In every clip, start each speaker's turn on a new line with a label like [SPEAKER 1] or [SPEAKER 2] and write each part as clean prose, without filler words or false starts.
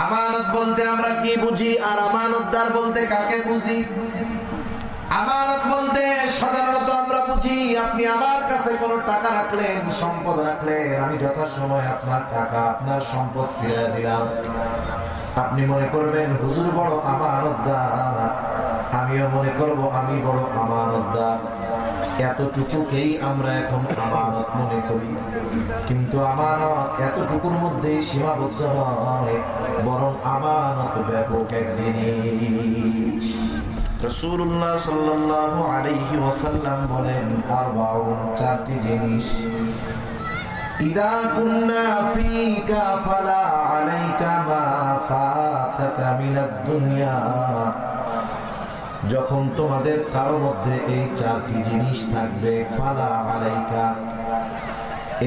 [SPEAKER 1] আমানত বলতে আমরা কি বুঝি আর আমানতদার বলতে কাকে বুঝি? আমানত বলতে সাধারণত আমরা বুঝি আপনি আমার কাছে কোনো টাকা রাখলেন, সম্পদ রাখলেন, আমি যথাসময়ে আপনার টাকা আপনার সম্পদ ফিরিয়ে দিলাম। আপনি মনে করবেন হুজুর বড় আমানতদার, আমিও মনে করব আমি বড় আমানতদার। এতটুকুকেই আমরা এখন আমানত মনে করি, কিন্তু আমানত এতটুকুর মধ্যেই সীমাবদ্ধ নয়, বরং আমানত ব্যাপক এক জিনিস। রাসূলুল্লাহ সাল্লাল্লাহু আলাইহি ওয়াসাল্লাম বলেন আরবাউন, চারটি জিনিস। ইদা কুন্না ফিকা ফালা আলাইকা মা ফাতাকা মিনাদ দুনিয়া। যখন তোমাদের কারো মধ্যে এই চারটি জিনিস থাকবে, ফালা আলাইকা,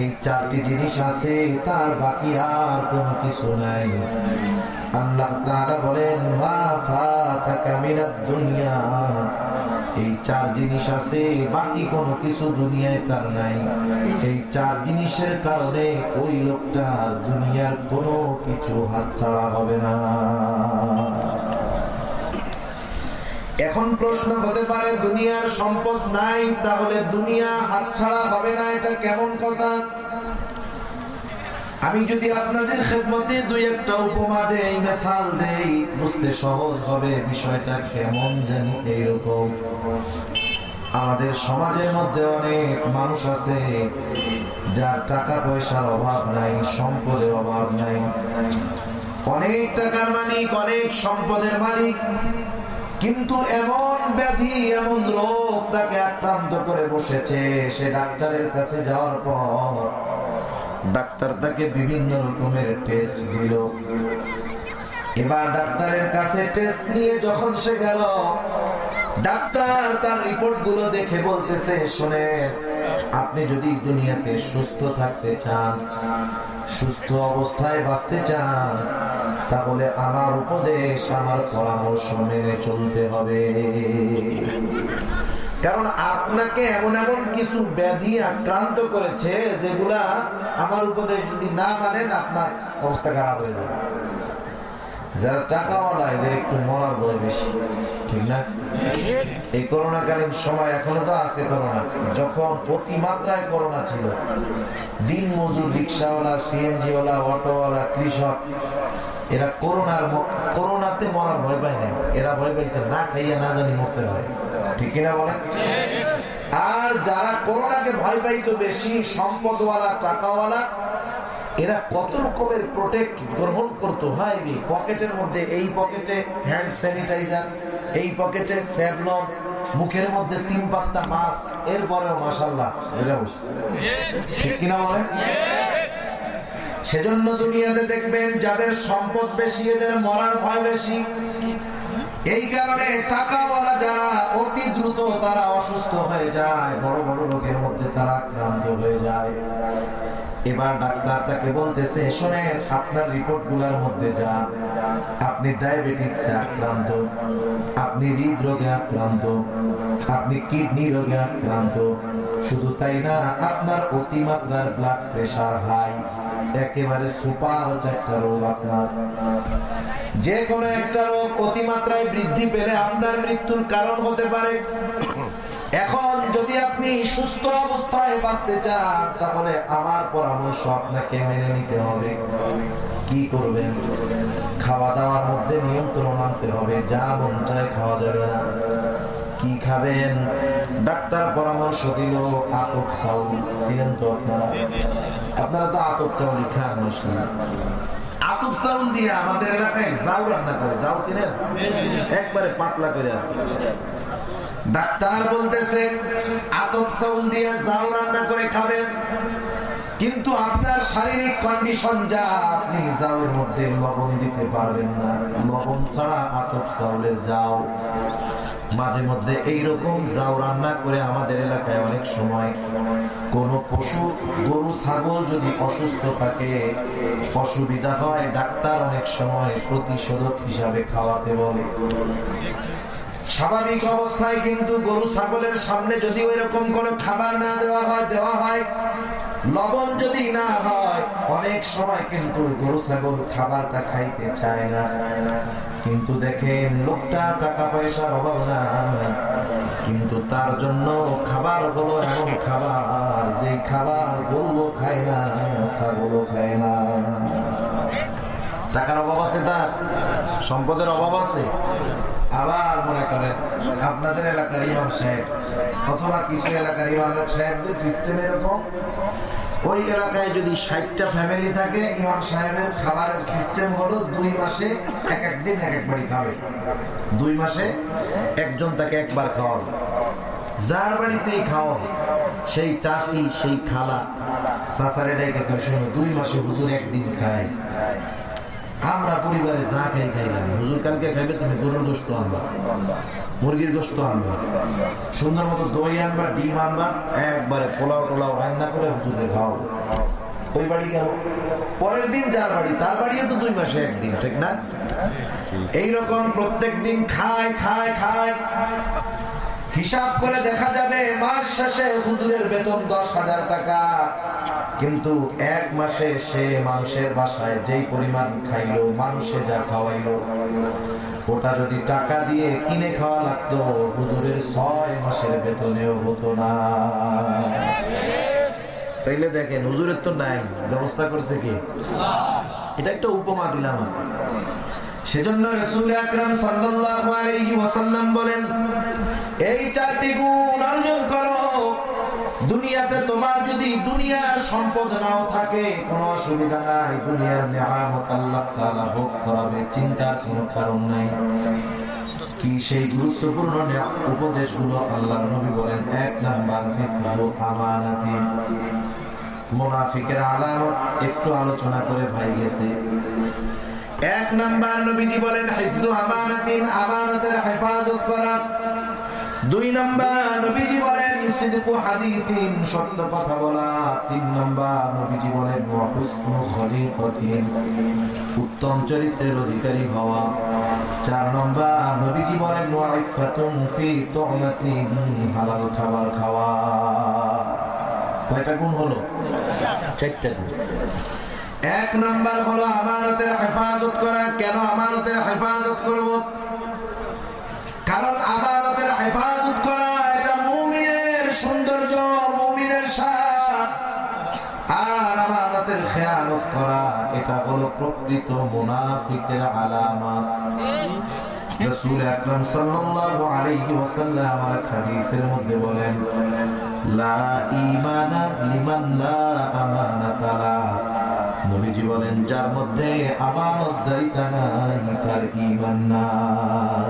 [SPEAKER 1] এই চারটি জিনিস আছে, তার বাকি আর কোনো কিছু নাই। আল্লাহ তাআলা বলেন মা ফাতাকা মিনাদ দুনিয়া, এই চার জিনিস আছে, বাকি কোনো কিছু দুনিয়ায় তার নাই। এই চার জিনিসের কারণে ওই লোকটার দুনিয়ার কোনো কিছু হাতছাড়া হবে না। এখন প্রশ্ন হতে পারে দুনিয়ার সম্পদ নাই, তাহলে দুনিয়া হাতছাড়া হবে না, এটা কেমন কথা? আমি যদি আপনাদের খেদমতে দুই একটা উপমা দেই, মিসাল দেই, বুঝতে সহজ হবে বিষয়টা কেমন জানি। এইরকম আমাদের সমাজের মধ্যে অনেক মানুষ আছে যার টাকা পয়সার অভাব নাই, সম্পদের অভাব নাই, অনেক টাকার মালিক, অনেক সম্পদের মালিক, কিন্তু এমন ব্যাধি, এমন রোগ তাকে আক্রান্ত করে বসেছে, সে ডাক্তারের কাছে যাওয়ার পর ডাক্তার তাকে বিভিন্ন রকমের টেস্ট দিল। এবার ডাক্তারের কাছে টেস্ট নিয়ে যখন সে গেল, ডাক্তার তার রিপোর্ট গুলো দেখে বলতেছে, শুনেন, আপনি যদি দুনিয়াতে সুস্থ থাকতে চান, সুস্থ অবস্থায় বাঁচতে চান, তাহলে আমার উপদেশ, আমার পরামর্শ মেনে চলতে হবে। কারণ আপনাকে এমন এমন কিছু ব্যাধি আক্রান্ত করেছে যেগুলা আমার উপদেশ যদি না মানেন আপনার অবস্থা খারাপ হয়ে যাবে। যারা টাকাওয়ালা এদের একটু মরার ভয় বেশি, ঠিক না? এই করোনাকালীন সময়, এখনো তো আছে করোনা, যখন অতিমাত্রায় করোনা ছিল, দিন মজুর, রিক্সাওয়ালা, সিএনজি ওয়ালা, অটোওয়ালা, কৃষক, এরা করোনাতে মরার ভয় পায় না, এরা ভয় পাইছে না খাইয়া না জানি মরতে হয়, ঠিক কিনা বলেন? আর যারা করোনাকে ভয় পাইতো বেশি, সম্পদওয়ালা, টাকাওয়ালা, এরা কত রকমের প্রোটেক্ট গ্রহণ করতো। হয় পকেটের মধ্যে, এই পকেটে হ্যান্ড স্যানিটাইজার, এই পকেটে স্যাভলন, মুখের মধ্যে 3 পাতা মাস্ক, এরপরেও মাশাআল্লাহ বেড়ে বসছে, ঠিক কিনা বলেন? সেজন্য দুনিয়াতে দেখবেন যাদের সম্পদ বেশি এদের মরার ভয় বেশি। এই কারণে টাকাওয়ালা যারা অতি দ্রুত তারা অসুস্থ হয়ে যায়, বড় বড় রোগের মধ্যে তারা আক্রান্ত হয়ে যায়। এবার ডাক্তার তাকে বলতেছে, শোনেন, আপনার রিপোর্ট গুলার মধ্যে যা, আপনি ডায়াবেটিসে আক্রান্ত, আপনি হৃদরোগে আক্রান্ত, আপনি কিডনি রোগে আক্রান্ত, শুধু তাই না, আপনার অতিমাত্রার ব্লাড প্রেশার হাই, একেবারে সুপার একটা রোগ আপনার। যে কোনো একটা রোগ অতিমাত্রায় বৃদ্ধি পেলে আপনার মৃত্যুর কারণ হতে পারে। এখন যদি আপনি সুস্থ অবস্থায় বাঁচতে চান, তাহলে আমার পরামর্শ আপনাকে মেনে নিতে হবে। কি করবেন? খাওয়া দাওয়ার মধ্যে নিয়ন্ত্রণ আনতে হবে, যা মন চায় খাওয়া যাবে না। কি খাবেন? ডাক্তার পরামর্শ দিল আতপ চাউল, ছিলেন তো আপনারা তো আতপ চাউল খান মশলা, আতপ চাউল দিয়ে আমাদের এলাকায় জাউ রান্না করে, জাউ চিনেন, একবারে পাতলা করে আর কি। ডাক্তার বলতেছে আতপ চাউল দিয়ে জাউ রান্না করে খাবেন, কিন্তু আপনার শারীরিক কন্ডিশন যা, আপনি জাউয়ের মধ্যে লবণ দিতে পারবেন না, লবণ ছাড়া আতপ চাউলের জাউ। মাঝে মধ্যে এইরকম জাউ রান্না করে আমাদের এলাকায় অনেক সময় কোন পশু, গরু, ছাগল যদি অসুস্থ থাকে, অসুবিধা হয়, ডাক্তার অনেক সময় প্রতিষেধক হিসাবে খাওয়াতে বলে। স্বাভাবিক অবস্থায় কিন্তু গরু ছাগলের সামনে যদি ওই রকম কোন খাবার না দেওয়া হয়, লবণ যদি না হয়, অনেক সময় কিন্তু গরু ছাগল খাবারটা খাইতে চায় না। কিন্তু দেখেন লোকটা টাকা পয়সার অভাব নাই, কিন্তু তার জন্য খাবার হলো এমন খাবার যে খাবার গরুও খায় না, ছাগলও খায় না। টাকার অভাব আছে, তার সম্পদের অভাব আছে। আবার মনে করেন আপনাদের এলাকার ইমাম সাহেব অথবা কিছু এলাকার ইমাম সাহেবদের সিস্টেম এরকম, ওই এলাকায় যদি 60টা ফ্যামিলি থাকে, ইমাম সাহেবের খাবারের সিস্টেম হলো 2 মাসে এক দিন এক বাড়ি খাবে। 2 মাসে একজন তাকে একবার খাওয়াবে, যার বাড়িতেই খাওয়া, সেই চাচি সেই খালা চাচারে ডাইকে খায়, শোনো 2 মাসে হুজুর একদিন খায়। আমরা পরিবারে যা খাই খাইলাম, হুজুর কালকে খাইবে তুমি গরুর গোশত আনবা, মুরগির গোশত আনবা, সুন্দর মতো দই আনবা, ডিম আনবা, একবারে পোলাও টোলাও রান্না করে হুজুরে খাও। ওই বাড়ি গেল, পরের দিন যার বাড়ি তার বাড়িও তো 2 মাসে একদিন, ঠিক না? এইরকম প্রত্যেক দিন খায় খায় খায়, হিসাব করে দেখা যাবে মাস শেষে হুজুরের বেতন 10,000 টাকা। কিন্তু 1 মাসে সে মানুষের বাসায় যেই পরিমাণ খাইলো, মানুষে যা খাওয়াইলো, ওটা যদি টাকা দিয়ে কিনে খাওয়া লাগতো, হুজুরের 6 মাসের বেতনেও হতো না। তাইলে দেখেন হুজুরের তো নাই, ব্যবস্থা করছে কি? এটা একটা উপমা দিলাম আমি। সেজন্য রাসূল আকরাম সাল্লাল্লাহু আলাইহি ওয়াসাল্লাম বলেন, এই 4টি গুণ অর্জন করো। দুনিয়াতে তোমার যদি দুনিয়ার সম্পদ নাও থাকে, কোনো অসুবিধা নাই, দুনিয়ার নিয়ামত আল্লাহ তাআলা ভোগ করাবে, চিন্তার কোনো কারণ নাই। কি সেই গুরুত্বপূর্ণ উপদেশগুলো? আল্লাহর নবী বলেন, 1 নাম্বার হিফযু আমানাতি। মুনাফিকের আলামত একটু আলোচনা করে ভাই গেছে। 1 নাম্বার নবীজি বলেন হিফযু আমানাতিন, আমানতের হেফাজত করা। 2 নাম্বার নবীজি বলেন সিদকু হাদিসিন, সত্য কথা বলা। 3 নাম্বার নবীজি বলেন ওয়া হুসনু খলিকাতিন, উত্তম চরিত্রের অধিকারী হওয়া। 4 নাম্বার নবীজি বলেন ওয়া ইফাতুন ফি তুমাতিন, হালাল খাবার খাওয়া। কয়টা গুণ হলো? 4টা গুণ। 1 নাম্বার হলো আমানতের হেফাজত করা। কেন আমানতের হেফাজত করব? কারণ আমানতের হেফাজত করা এটা মুমিনের সৌন্দর্য, মুমিনের শান। আর আমানতের খেয়ানত করা এটা হলো প্রকৃত মুনাফিকের আলামত। রাসূল আকরাম সাল্লাল্লাহু আলাইহি ওয়াসাল্লাম আমার হাদিসের মধ্যে বলেন, লা ঈমানা লিমান লা আমানাতা লা। নবীজি বলেন, যার মধ্যে আমানতদারিতা নাই তার ঈমান নাই।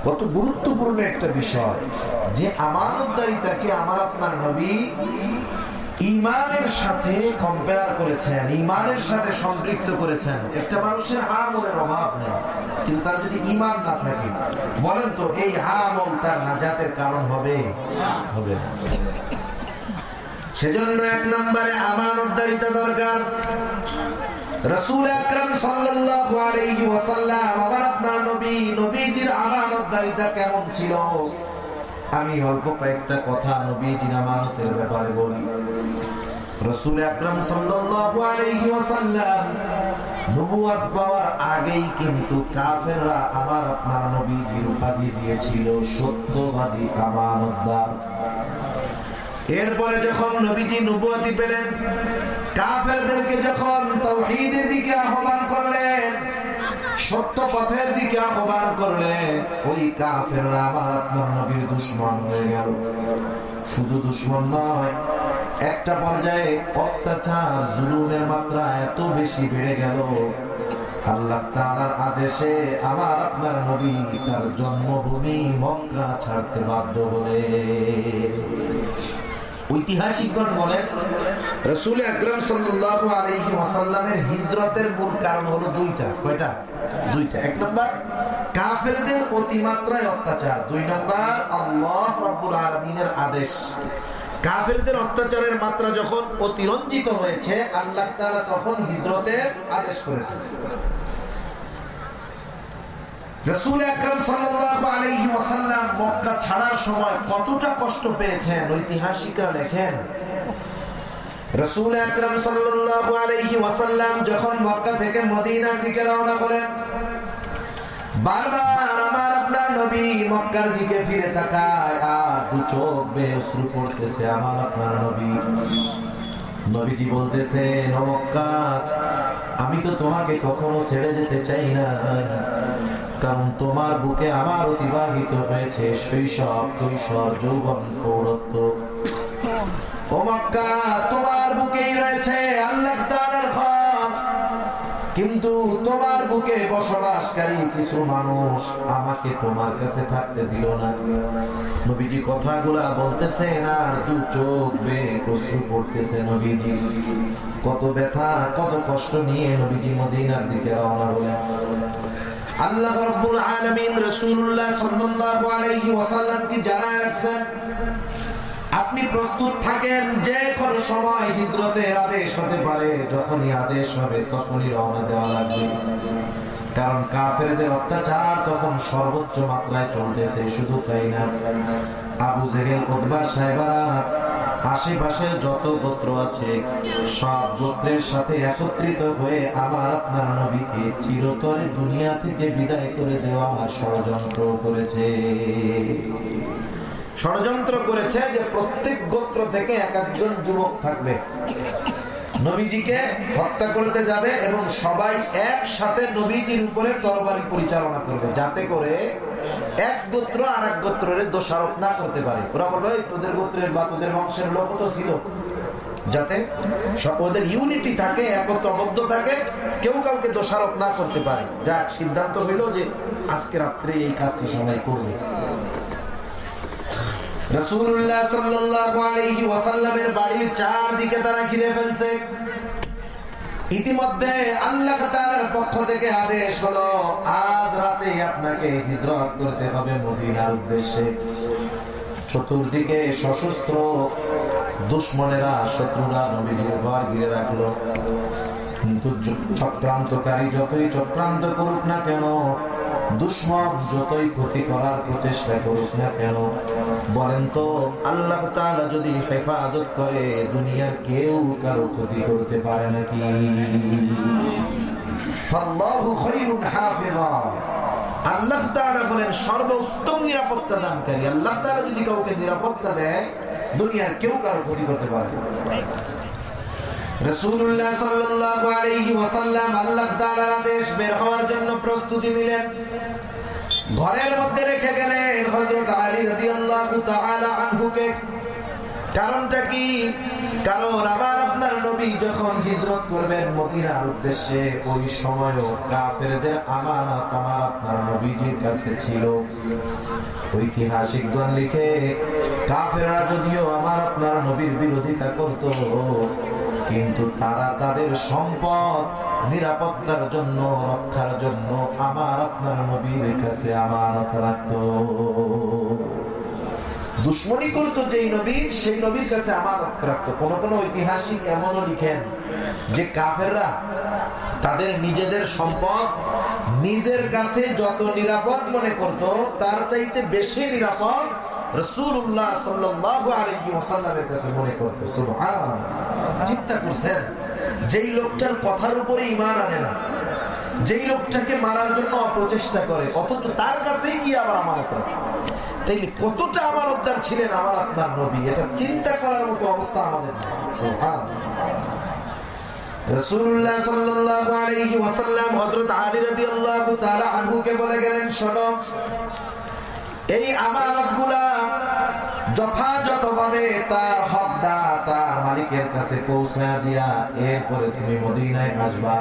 [SPEAKER 1] কত গুরুত্বপূর্ণ একটা বিষয় যে আমানতদারিতাকে আমার আপনার নবী ঈমানের সাথে কম্পেয়ার করেছেন, ঈমানের সাথে সম্পৃক্ত করেছেন। একটা মানুষের আমলের অভাব নেই, কিন্তু তার যদি ঈমান না থাকে, বলেন তো এই আমল তার নাজাতের কারণ হবে? হবে না। সেজন্য 1 নম্বরে আমানতদারিতা দরকার। রাসূল আকরাম সাল্লাল্লাহু আলাইহি ওয়াসাল্লাম আমার আপনার নবী, নবীজির আমানতদারিতা কেমন ছিল? আমি অল্প কয়েকটা কথা নবীজির আমানতের ব্যাপারে বলি। রাসূল আকরাম সাল্লাল্লাহু আলাইহি ওয়াসাল্লাম নবুয়ত পাওয়ার আগেই কিন্তু কাফেররা আমার আপনার নবীজির উপাধি দিয়েছিল সত্যবাদী, আমানতদার। এরপরে যখন নবীজি নবুয়তি পেলেন, কাফেরদেরকে যখন তাওহীদের দিকে আহ্বান করলেন, সত্য পথের দিকে আহ্বান করলেন, ওই কাফেররা আমার আপনার নবীর দুশমন হয়ে গেল। শুধু দুশমন নয়, একটা পর্যায়ে অত্যাচার জুলুমের মাত্রা এত বেশি বেড়ে গেল, আল্লাহ তাআলার আদেশে আমার আপনার নবী তার জন্মভূমি মক্কা ছাড়তে বাধ্য হলেন। ঐতিহাসিকগণ বলেন, রাসূল আকরাম সাল্লাল্লাহু আলাইহি ওয়াসাল্লামের হিজরতের মূল কারণ হলো 2টা। কয়টা? 2টা। 1 নাম্বার কাফেরদের অতিমাত্রায় অত্যাচার, 2 নাম্বার আল্লাহ রাব্বুল আলামিনের আদেশ। কাফেরদের অত্যাচারের মাত্রা যখন অতিরঞ্জিত হয়েছে, আল্লাহ তাআলা তখন হিজরতের আদেশ করেছেন। রাসূল আকরাম সাল্লাল্লাহু আলাইহি ওয়াসাল্লাম মক্কা ছাড়ার সময় কতটা কষ্ট পেয়েছেন ঐতিহাসিকরা লেখেন। রাসূল আকরাম সাল্লাল্লাহু আলাইহি ওয়াসাল্লাম যখন মক্কা থেকে মদিনার দিকে রওনা হলেন, বারবার আমার আপনার নবী মক্কার দিকে ফিরে তাকায় আর দু চোখ বেয়ে অশ্রু পড়তেছে। আমার আপনার নবীজি বলতেছেন, ও মক্কা, আমি তো তোমাকে কখনো ছেড়ে যেতে চাই না, কারণ তোমার বুকে আমার অতিবাহিত হয়েছে শৈশব, কৈশোর, যৌবন, প্রৌঢ়ত্ব। ও মক্কা, তোমার বুকেই রয়েছে আল্লাহ তাআলার ঘর, কিন্তু তোমার বুকে বসবাসকারী কিছু মানুষ আমাকে তোমার কাছে থাকতে দিল না। নবীজি কথাগুলা বলতেছেন আর দু চোখ বেয়ে অশ্রু পড়তেছে। নবীজি কত ব্যথা, কত কষ্ট নিয়ে নবীজি মদিনার দিকে রওনা হলেন। আল্লাহ রাব্বুল আলামিন রাসূলুল্লাহ সাল্লাল্লাহু আলাইহি ওয়াসাল্লাম কি জানায় রাখছেন, আপনি প্রস্তুত থাকেন, যে কোনো সময় হিজরতের আদেশ হতে পারে, যখনই আদেশ হবে তখনই রওনা দেওয়া লাগবে। কারণ কাফেরদের অত্যাচার তখন সর্বোচ্চ মাত্রায় চলতেছে। শুধু তাই না, আবু জেহেল, উতবা, সাইবা, আশেপাশে যত গোত্র আছে সব গোত্রের সাথে একত্রিত হয়ে আমার আপনার নবীকে চিরতরে দুনিয়া থেকে বিদায় করে দেওয়ার ষড়যন্ত্র করেছে যে প্রত্যেক গোত্র থেকে এক একজন যুবক থাকবে, নবীজিকে হত্যা করতে যাবে এবং সবাই একসাথে নবীজির উপরে তরবারি পরিচালনা করবে, যাতে করে এক গোত্র আর এক গোত্রের দোষারোপ না করতে পারে। ওরা বলবে, তোদের গোত্রের বা তোদের বংশের লোক তো ছিল, যাতে ওদের ইউনিটি থাকে, একতাবদ্ধ থাকে, কেউ কাউকে দোষারোপ না করতে পারে। যাক, সিদ্ধান্ত হইল যে আজকে রাত্রে এই কাজটা সবাই করবে। রাসূলুল্লাহ সাল্লাল্লাহু আলাইহি ওয়াসাল্লামের বাড়ির চারদিকে তারা ঘিরে ফেলছে। ইতিমধ্যে আল্লাহ তাআলার পক্ষ থেকে আদেশ হলো, আজ রাতে আপনাকে হিজরত করতে হবে মদিনার উদ্দেশ্যে। চতুর্দিকে সশস্ত্র দুশমনেরা, শত্রুরা নবীজির ঘর ঘিরে রাখলো। কিন্তু চক্রান্তকারী যতই চক্রান্ত করুক না কেন, দুশমন যতই ক্ষতি করার প্রচেষ্টা করুক না কেন, বলেন তো আল্লাহ তাআলা যদি হেফাজত করে, দুনিয়ার কেউ কারো ক্ষতি করতে পারে নাকি? ফাল্লাহু খায়রুন হাফিযা, আল্লাহ তাআলা হলেন সর্বোত্তম নিরাপত্তা দানকারী। আল্লাহ তাআলা যদি কাউকে নিরাপত্তা দেয়, দুনিয়ার কেউ কারো ক্ষতি করতে পারে না। রাসূলুল্লাহ সাল্লাল্লাহু আলাইহি ওয়াসাল্লাম আল্লাহ তাআলার আদেশ বের হওয়ার জন্য প্রস্তুতি নিলেন। ঘরের মধ্যে রেখে গেলেন হযরত আলী রাদিয়াল্লাহু তাআলা আনহুকে। কারণটা কি? কারণ আমার আপনার নবী যখন হিজরত করবেন মদিনার উদ্দেশ্যে, ওই সময়ও কাফেরদের আমানত আমার আপনার নবীজির কাছে ছিল। ঐতিহাসিকগণ লিখে, কাফেররা যদিও আমার আপনার নবীর বিরোধিতা করত, কিন্তু তারা তাদের সম্পদ নিরাপত্তার জন্য, রক্ষার জন্য আমার আপনার নবীর কাছে আমানত রাখত। দুশমনি করতো যেই নবীর, সেই নবীর কাছে আমানত রাখতো। কোন কোন ঐতিহাসিক এমনও লিখেন যে কাফেররা তাদের নিজেদের সম্পদ নিজের কাছে যত নিরাপদ মনে করত, তার চাইতে বেশি নিরাপদ রাসূলুল্লাহ সাল্লাল্লাহু আলাইহি ওয়াসাল্লামের কাছে মনে করত। সুবহানাল্লাহ, চিন্তা করছেন, যেই লোকটার কথার উপরে ঈমান আনে না, যেই লোকটাকে মারার জন্য অপচেষ্টা করে, অথচ তার কাছেই কি আবার আমানত রাখে, তাইলে কতটা আমানতদার ছিলেন আমার আপনার নবী, এটা চিন্তা করার মতো অবস্থা আমাদের। সুবহানাল্লাহ। রাসূলুল্লাহ সাল্লাল্লাহু আলাইহি ওয়াসাল্লাম হযরত আলী রাদিয়াল্লাহু তাআলা আনহুকে বলে গেলেন, শোনো, এই আমানতগুলা যথাযথভাবে তার হকদার, তার মালিকের কাছে পৌঁছায় দিয়া এরপরে তুমি মদিনায় আসবা।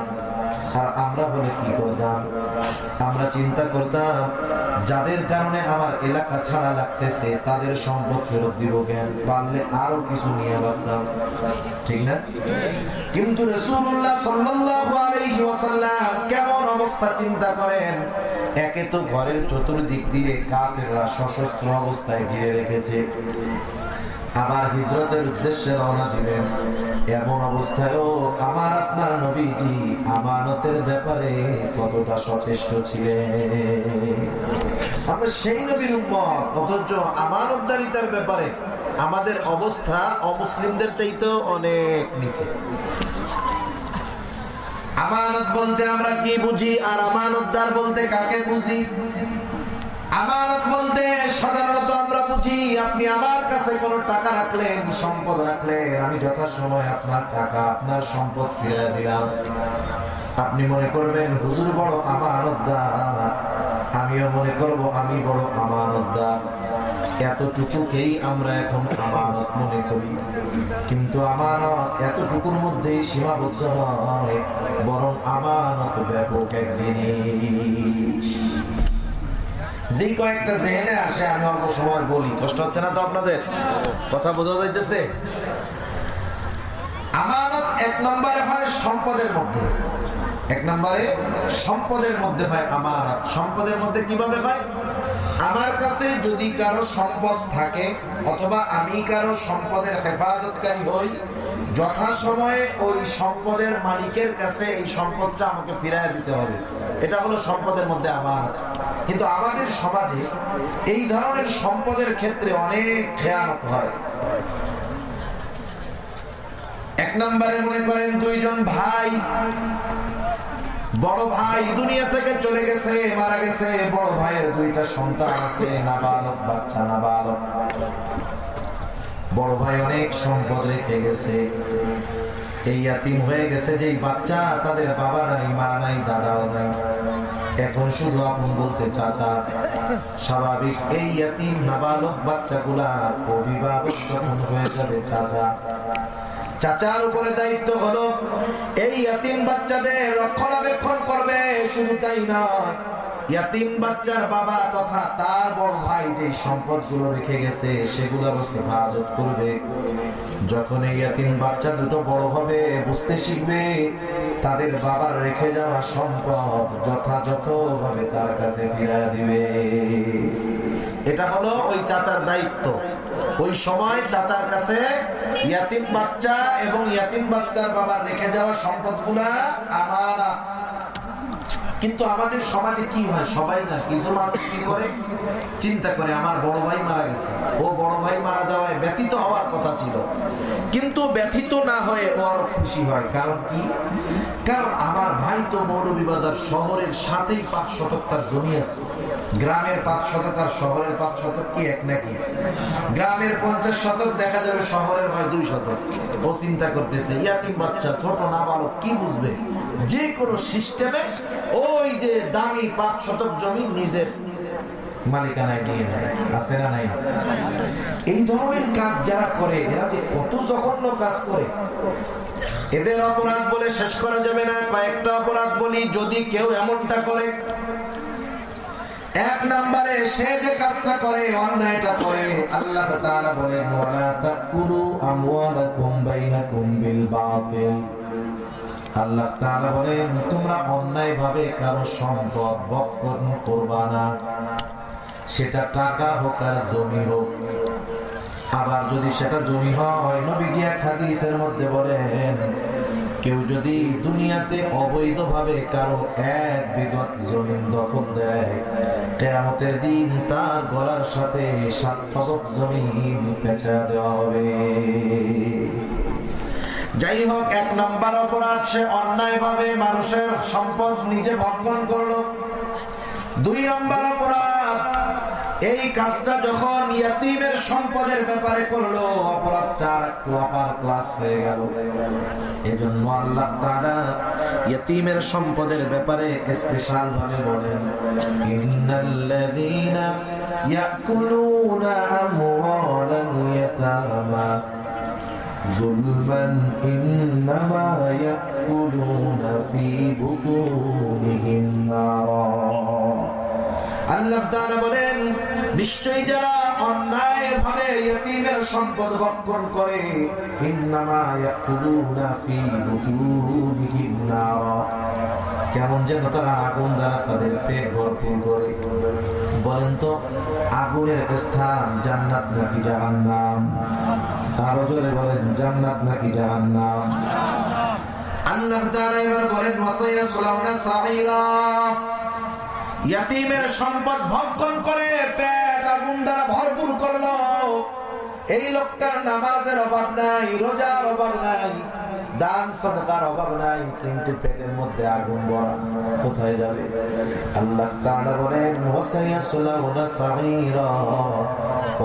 [SPEAKER 1] আর আমরা বলে কি করতাম? আমরা চিন্তা করতাম, যাদের কারণে আমার এলাকা ছাড়া লাগতেছে তাদের সম্পদ ফেরত দিব, জ্ঞান পারলে আরো কিছু নিয়ে ভাবতাম, ঠিক না? কিন্তু রাসূলুল্লাহ সাল্লাল্লাহু আলাইহি ওয়াসাল্লাম কেমন অবস্থা চিন্তা করেন। একে তো ঘরের চতুর্দিক দিয়ে কাফেররা সশস্ত্র অবস্থায় ঘিরে রেখেছে, আবার হিজরতের উদ্দেশ্যে রওনা দিবেন, এমন অবস্থায়ও আমার আপনার নবীজি আমানতের ব্যাপারে কতটা সচেষ্ট ছিলেন। আমরা সেই নবীর উম্মত, অথচ আমানতদারিতার ব্যাপারে আমাদের অবস্থা অমুসলিমদের চাইতেও অনেক নিচে। আমানত বলতে আমরা কি বুঝি আর আমানতদার বলতে কাকে বুঝি? আমানত বলতে সাধারণত আমরা বুঝি আপনি আমার কাছে কোনো টাকা রাখলেন, সম্পদ রাখলেন, আমি যথাসময়ে আপনার টাকা আপনার সম্পদ ফিরিয়ে দিলাম। আপনি মনে করবেন হুজুর বড় আমানতদার, আমিও মনে করব আমি বড় আমানতদার। এতটুকুকেই আমরা এখন আমানত মনে করি, কিন্তু আমানত এতটুকুর মধ্যেই সীমাবদ্ধ নয়, বরং আমানত ব্যাপক এক জিনিস। যে কয়েকটা জেনে আসে আমি অল্প সময় বলি, কষ্ট হচ্ছে না তো আপনাদের? কথা বোঝা যাইতেছে? আমানত এক নম্বরে হয় সম্পদের মধ্যে, এক নম্বরে সম্পদের মধ্যে হয় আমানত। সম্পদের মধ্যে কিভাবে হয়? আমার কাছে যদি কারো সম্পদ থাকে অথবা আমি কারো সম্পদের হেফাজতকারী হই, যথাসময়ে ওই সম্পদের মালিকের কাছে এই সম্পদটা আমাকে ফিরিয়ে দিতে হবে। এটা হলো সম্পদের মধ্যে আমানত। কিন্তু আমাদের সমাজে এই ধরনের সম্পদের ক্ষেত্রে অনেক খেয়ানত হয়। এক নম্বরে মনে করেন দুইজন ভাই, বড় ভাই দুনিয়া থেকে চলে গেছে, মারা গেছে, বড় ভাইয়ের দুইটা সন্তান আছে, নাবালক বাচ্চা, নাবালক। বড় ভাই অনেক সম্পদ রেখে গেছে, এই ইয়াতিম হয়ে গেছে যেই বাচ্চা, তাদের বাবা নাই, মা নাই, দাদাও নাই, এখন শুধু আপন বলতে চাচা। স্বাভাবিক এই ইয়াতিম নাবালক বাচ্চাগুলা অভিভাবক যখন হয়ে যাবে চাচা, চাচার উপরে দায়িত্ব হলো এই ইয়াতিম বাচ্চাদের রক্ষণাবেক্ষণ করবে। শুধু তাই নয়, ইয়াতিম বাচ্চার বাবা তথা তার বড় ভাই যে সম্পদগুলো রেখে গেছে সেগুলোর হেফাজত করবে। যখন এই ইয়াতিম বাচ্চা দুটো বড় হবে, বুঝতে শিখবে, তাদের বাবার রেখে যাওয়া সম্পদ যথাযথভাবে তার কাছে ফিরিয়ে দিবে। এটা হলো ওই চাচার দায়িত্ব। ওই সময় চাচার কাছে ইয়াতিম বাচ্চা এবং ইয়াতিম বাচ্চার বাবার রেখে যাওয়া সম্পদগুলা আমানত। কিন্তু আমাদের সমাজে কি হয়, সবাই না, কিছু মানুষ কি করে, চিন্তা করে আমার বড় ভাই মারা গেছে, ও বড় ভাই মারা যাওয়ায় ব্যথিত হওয়ার কথা ছিল, কিন্তু ব্যথিত না হয়ে ও আরো খুশি হয়। কারণ কি? কারণ আমার ভাই তো মৌলভীবাজার শহরের সাথেই 5 শতক তার জমি আছে। গ্রামের 5 শতক আর শহরের 5 শতক কি এক নাকি? গ্রামের 50 শতক দেখা যাবে, শহরের হয় 2 শতক। ও চিন্তা করতেছে ইয়াতিম বাচ্চা, ছোট নাবালক, কি বুঝবে? যে কোনো সিস্টেমে ওই যে দামি 5 শতক জমি নিজের মালিকানায় নিয়ে নেয়। আছে না নাই? এই ধরনের কাজ যারা করে, এরা যে কত জঘন্য কাজ করে, এদের অপরাধ বলে শেষ করা যাবে না। কয়েকটা অপরাধ বলি। যদি কেউ এমনটা করে, এক নম্বরে সে যে কাজটা করে, অন্যায়টা করে, আল্লাহ তাআলা বলেন ওয়ালা তাকুলু আমওয়ালাকুম বাইনাকুম বিল বাতিল। আল্লাহ তাআলা বলেন তোমরা অন্যায়ভাবে কারো সম্পদ ভক্ষণ করবা না, সেটা টাকা হোক আর জমি হোক। আবার যদি সেটা জমি হয়, নবীজি এক হাদিসের মধ্যে বলেন কেউ যদি দুনিয়াতে অবৈধভাবে কারো 1 বিঘত জমি দখল দেয়, কিয়ামতের দিন তার গলার সাথে 7 তবক জমিন পেঁচা দেওয়া হবে। যাই হোক, 1 নম্বর অপরাধ, সে অন্যায়ভাবে মানুষের সম্পদ নিজে ভক্ষণ করলো। 2 নম্বর অপরাধ, এই কাজটা যখন ইয়াতিমের সম্পদের ব্যাপারে করলো, অপরাধটা একটু আপার ক্লাস হয়ে গেল। এজন্য আল্লাহ তাআলা ইয়াতিমের সম্পদের ব্যাপারে স্পেশাল ভাবে বলেন ইন্নাল্লাযীনা ইয়াকুলুনা আমওয়ালাল ইয়াতামা যুলমান ইন্নামা ইয়াকুলুনা ফী বুতুনিহিম নারা। আল্লাহ তাআলা বলেন নিশ্চয়ই যারা অন্যায়ভাবে ইয়াতীমের সম্পদ ভক্ষণ করে, ইন্নামা ইয়াকুলুনা ফী বুতুনিহিম নারা, কেমন যেন তারা আগুন দ্বারা তাদের পেট ভরপুর করে। বলেন তো, আগুনের স্থান জান্নাত নাকি জাহান্নাম? আরো জোরে বলেন, জান্নাত নাকি জাহান্নাম? আল্লাহ তাআলা এবার বলেন ওয়াসায়াসলাউনা সাঈরা, ইয়াতীমের সম্পদ ভক্ষণ করে পেট আগুন দ্বারা ভরপুর করলো, এই লোকটার নামাজের অভাব নাই, রোজার অভাব নাই, দান সাদকার অভাব নাই, কিন্তু পেটের মধ্যে আগুন ভরা, কোথায় যাবে? আল্লাহ তাআলা বলেন ওয়াসায়াসলাউনা সাঈরা,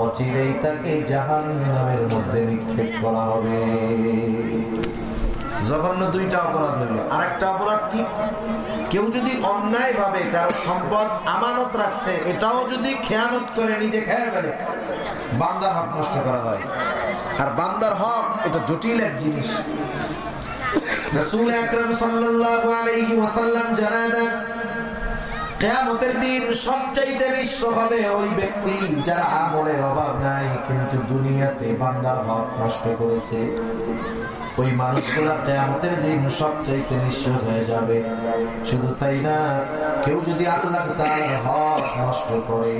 [SPEAKER 1] অচিরেই তাকে জাহান্নামের মধ্যে নিক্ষেপ করা হবে। জঘন্য দুইটা অপরাধ হইল। আরেকটা অপরাধ কি? কেউ যদি অন্যায় ভাবে কারো সম্পদ আমানত রাখছে, এটাও যদি খেয়ানত করে নিজে খেয়ে ফেলে, বান্দার হক নষ্ট করা হয়। আর বান্দার হক এটা জটিল এক জিনিস। রাসূল আকরাম সাল্লাল্লাহু আলাইহি ওয়াসাল্লাম জানান, কিয়ামতের দিন সবচেয়ে নিঃস্ব হবে ওই ব্যক্তি যার আমলের অভাব নাই কিন্তু দুনিয়াতে বান্দার হক নষ্ট করেছে। ওই মানুষগুলা কিয়ামতের দিন সবচেয়ে নিঃস্ব হয়ে যাবে। শুধু তাই না, কেউ যদি আল্লাহ তাআলার হক নষ্ট করে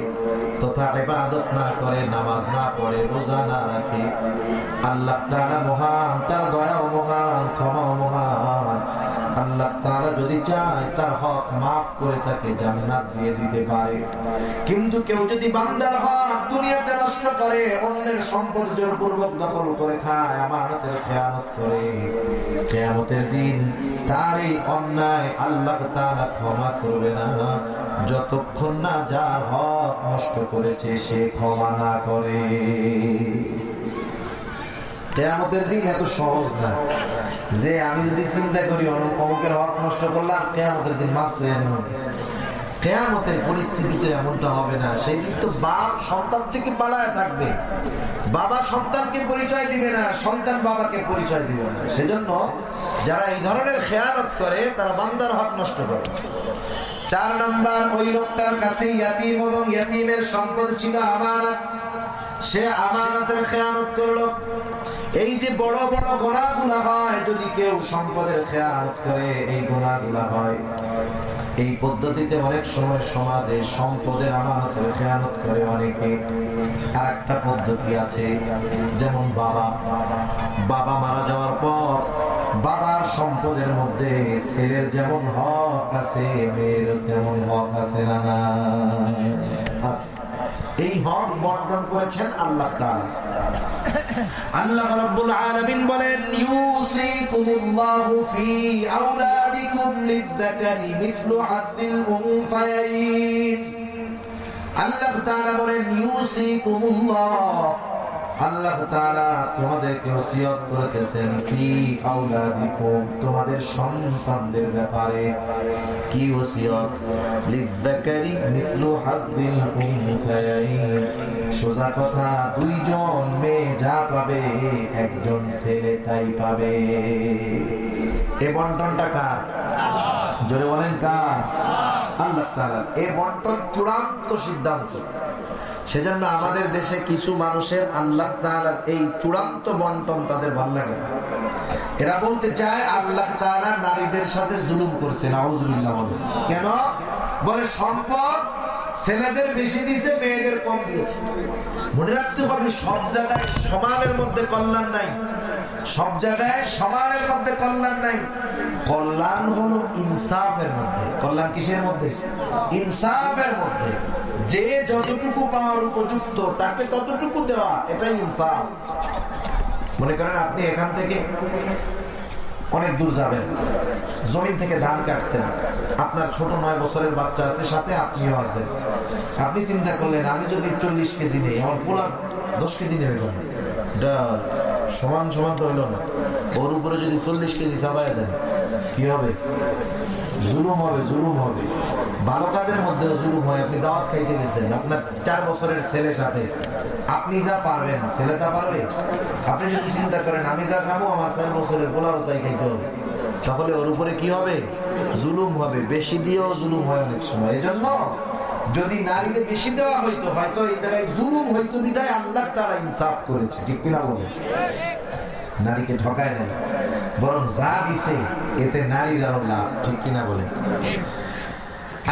[SPEAKER 1] তথা ইবাদত না করে, নামাজ না পড়ে, রোজা না রাখে, আল্লাহ তাআলা মহান, তার দয়া মহান, ক্ষমা মহান। আল্লাহ তাআলা যদি চায় তার হক মাফ করে তাকে জান্নাত দিয়ে দিতে পারে। কিন্তু কেউ যদি বান্দার হক দুনিয়াতে নষ্ট করে, অন্যের সম্পদ জোরপূর্বক দখল করে খায়, আমানতের খেয়ানত করে, কিয়ামতের দিন তার এই অন্যায় আল্লাহ তাআলা ক্ষমা করবে না যতক্ষণ না যার হক নষ্ট করেছে সে ক্ষমা না করে। কিয়ামতের দিন এত সহজ না যে আমি যদি চিন্তা করি অমুকের হক নষ্ট করলাম, কিয়ামতের দিন মাফ চেয়ে নেব। কিয়ামতের পরিস্থিতিতে এমনটা হবে না। সেদিন তো বাপ সন্তান থেকে পালায় থাকবে, বাবা সন্তানকে পরিচয় দিবে না, সন্তান বাবাকে পরিচয় দিবে না। সেজন্য যারা এই ধরনের খেয়ানত করে তারা বান্দার হক নষ্ট করে। 4 নাম্বার, ওই লোকটার কাছে ইয়াতীম এবং ইয়াতীমের সম্পদ ছিল আমানত, সে আমানতের খেয়ানত করলো। এই যে বড় বড় গুনাহগুলো হয়, যদি কেউ সম্পদের খেয়ানত করে এই গুনাহগুলো হয়। এই পদ্ধতিতে অনেক সময় সমাজে সম্পদের আমানতের খেয়ানত করে অনেকে। আর একটা পদ্ধতি আছে, যেমন বাবা মারা যাওয়ার পর বাবার সম্পদের মধ্যে ছেলের যেমন হক আছে মেয়ের তেমন হক আছে না? এই হক বর্ণন করেছেন আল্লাহ তাআলা। আল্লাহ রাব্বুল আলামিন বলেন, ইউসিকুমুল্লাহু ফি আওলাদিকুম লিয-যাকারি মিসলু হাদ্দিল উনসায়াইন। আল্লাহ তাআলা বলেন, ইউসিকুমুল্লাহ, আল্লাহ তাআলা তোমাদেরকে ওসিয়ত করেছেন ফি আওলাদিকুম, তোমাদের সন্তানদের ব্যাপারে। কি ওসিয়ত? লিয-যাকারি মিসলু হাদ্দিল উনসায়াইন, সোজা কথা, 2 জন মেয়ে যা পাবে একজন ছেলে তাই পাবে। এই বন্টনটা কার? জোরে বলেন কার? আল্লাহ তাআলা। এই বন্টন চূড়ান্ত সিদ্ধান্ত। সেজন্য আমাদের দেশে কিছু মানুষের আল্লাহ তাআলার এই চূড়ান্ত বন্টন তাদের ভালো লাগে না। এরা বলতে চায় আল্লাহ তাআলা নারীদের সাথে জুলুম করছে। নাউজুবিল্লাহ। বলে কেন? বলে সম্পদ ছেলেদের বেশি দিয়েছে, মেয়েদের কম দিয়েছে। মনে রাখতে হবে, সব জায়গায় সমানের মধ্যে কল্যাণ নাই, সব জায়গায় সমানের মধ্যে কল্যাণ নাই। কল্যাণ হলো ইনসাফের মধ্যে। কল্যাণ কিসের মধ্যে? ইনসাফের মধ্যে। যে যতটুকু পাওয়ার উপযুক্ত তাকে ততটুকু দেওয়া, এটাই ইনসাফ। মনে করেন আপনি এখান থেকে অনেক দূর যাবেন, জমিন থেকে ধান কাটছেন, আপনার ছোট 9 বছরের বাচ্চা আছে, সাথে আপনিও আছেন। আপনি চিন্তা করলেন আমি যদি 40 কেজি নেই, আমার পোলা 10 কেজি নেবে কেন? সমান সমান তো হইল না। ওর উপরে যদি 40 কেজি চাপায় দেন কি হবে? জুলুম হবে, জুলুম হবে। ভালো কাজের মধ্যেও জুলুম হয়। আপনি দাওয়াত খাইতে গেছেন, আপনার 4 বছরের ছেলের সাথে, আপনি যা পারবেন ছেলে তা পারবে? আপনি যদি চিন্তা করেন আমি যা খাবো আমার 4 বছরের পোলারও তাই খাইতে হবে, তাহলে ওর উপরে কি হবে? জুলুম হবে। বেশি দিয়েও জুলুম হয় অনেক সময়। এই জন্য যদি নারীদের বেশি দেওয়া হইতো, হয়তো এই জায়গায় জুলুম হইতো, বিধায় আল্লাহ তাআলা ইনসাফ করেছে। ঠিক কিনা বলে? নারীকে ঠকায় নাই, বরং যা দিছে এতে নারীরাও লাভ। ঠিক কিনা বলে?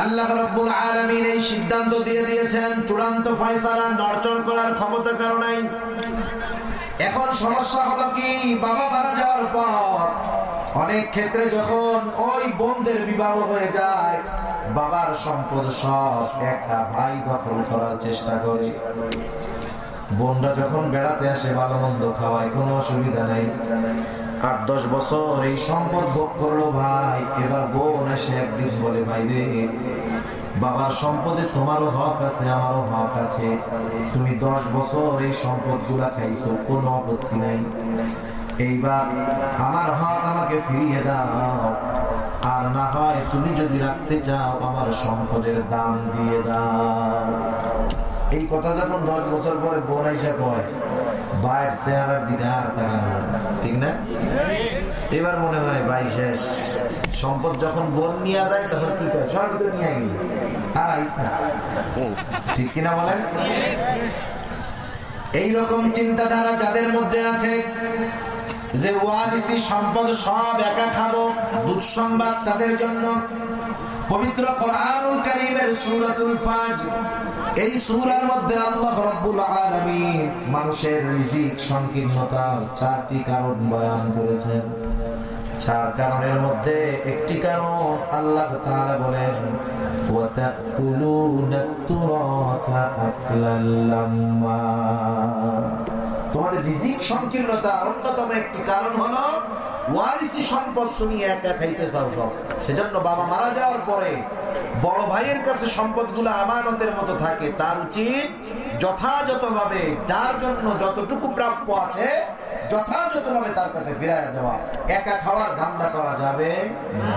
[SPEAKER 1] আল্লাহ রাব্বুল আলামিন এই সিদ্ধান্ত দিয়ে দিয়েছেন, চূড়ান্ত ফয়সালা নড়চড় করার ক্ষমতা কারো নাই। এখন সমস্যা হলো কি, বাবা মারা যাওয়ার পর অনেক ক্ষেত্রে যখন ওই বোনদের বিবাহ হয়ে যায়, বাবার সম্পদ সব একা ভাই দখল করার চেষ্টা করে। বোনরা যখন বেড়াতে আসে ভালো মন্দ খাওয়ায়, কোনো অসুবিধা নেই। 8-10 বছর এই সম্পদ ভোগ করলো ভাই, এবার বোন এসে একদিন বলে, ভাই রে, বাবার সম্পদে তোমারও হক আছে, আমারও হক আছে, তুমি 10 বছর এই সম্পদ গুলা খাইছো, কোনো আপত্তি নাই, এইবার আমার হক আমাকে ফিরিয়ে দাও, আর না হয় তুমি যদি রাখতে চাও আমার সম্পদের দাম দিয়ে দাও। এই কথা যখন 10 বছর পরে বোন এসে কয়, ভাইয়ের চেহারার দিকে আর তাকানো হয় না, ঠিক না? এবার মনে হয় ভাই শেষ। সম্পদ যখন বোন নিয়ে যায় তখন কি করে, সব তো নিয়ে গেল, আর আইস না, ঠিক কিনা বলেন? এইরকম চিন্তাধারা যাদের মধ্যে আছে যে ওয়ারিসি সম্পদ সব একা খাবো, দুঃসংবাদ তাদের জন্য। পবিত্র কোরআনুল কারীমের সূরাতুল ফাজর, এই সূরার মধ্যে আল্লাহ রাব্বুল আলামিন মানুষের রিজিক সংকীর্ণতার 4টি কারণ বয়ান করেছেন। 4 কারণের মধ্যে একটি কারণ আল্লাহ তাআলা বলেন, ওয়া তাকুলুনাত তুরাসা আকলাল লাম্মা। তোমাদের রিজিক সংকীর্ণতা অন্যতম একটি কারণ হলো ওয়ারিসি সম্পদ তুমি একা খাইতে চাও সব। সেজন্য বাবা মারা যাওয়ার পরে বড় ভাইয়ের কাছে সম্পদগুলো আমানতের মতো থাকে, তার উচিত যথাযথভাবে যার জন্য যতটুকু প্রাপ্য আছে যথাযথভাবে তার কাছে ফিরাইয়া দেওয়া। একা খাওয়ার ধান্দা করা যাবে না।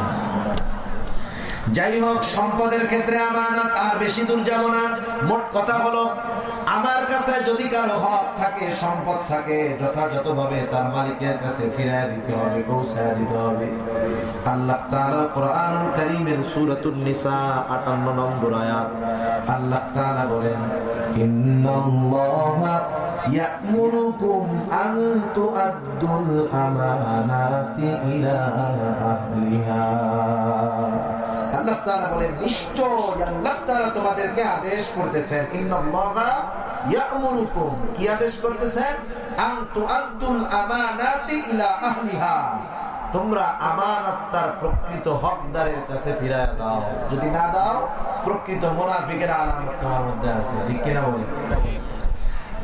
[SPEAKER 1] যাই হোক, সম্পদের ক্ষেত্রে আমানত আর বেশি দূর যাব না। মোট কথা হলো, আমার কাছে যদি কারো হক থাকে, সম্পদ থাকে, যথাযথভাবে তার মালিকের কাছে ফিরায় দিতে হবে, পৌঁছায় দিতে হবে। আল্লাহ তাআলা কোরআনুল কারীমের সূরাতুন নিসা 58 নম্বর আয়াত আল্লাহ তাআলা বলেন, ইন্নাল্লাহা ইয়া'মুরুকুম আন তু'আদ্দুল আমানাতি ইলা আহলিহা। আল্লাহ তাআলা বলেন, নিশ্চয় আল্লাহ তাআলা তোমাদেরকে আদেশ করতেছেন, ইন্নাল্লাহা ইয়া'মুরুকুম, কি আদেশ করতেছেন? আন তু'আদ্দুল আমানাতি ইলা আহলিহা, তোমরা আমানত তার প্রকৃত হকদারের কাছে ফিরায় দাও। যদি না দাও, প্রকৃত মুনাফিকের আলামত তোমার মধ্যে আছে, ঠিক কিনা বলেন?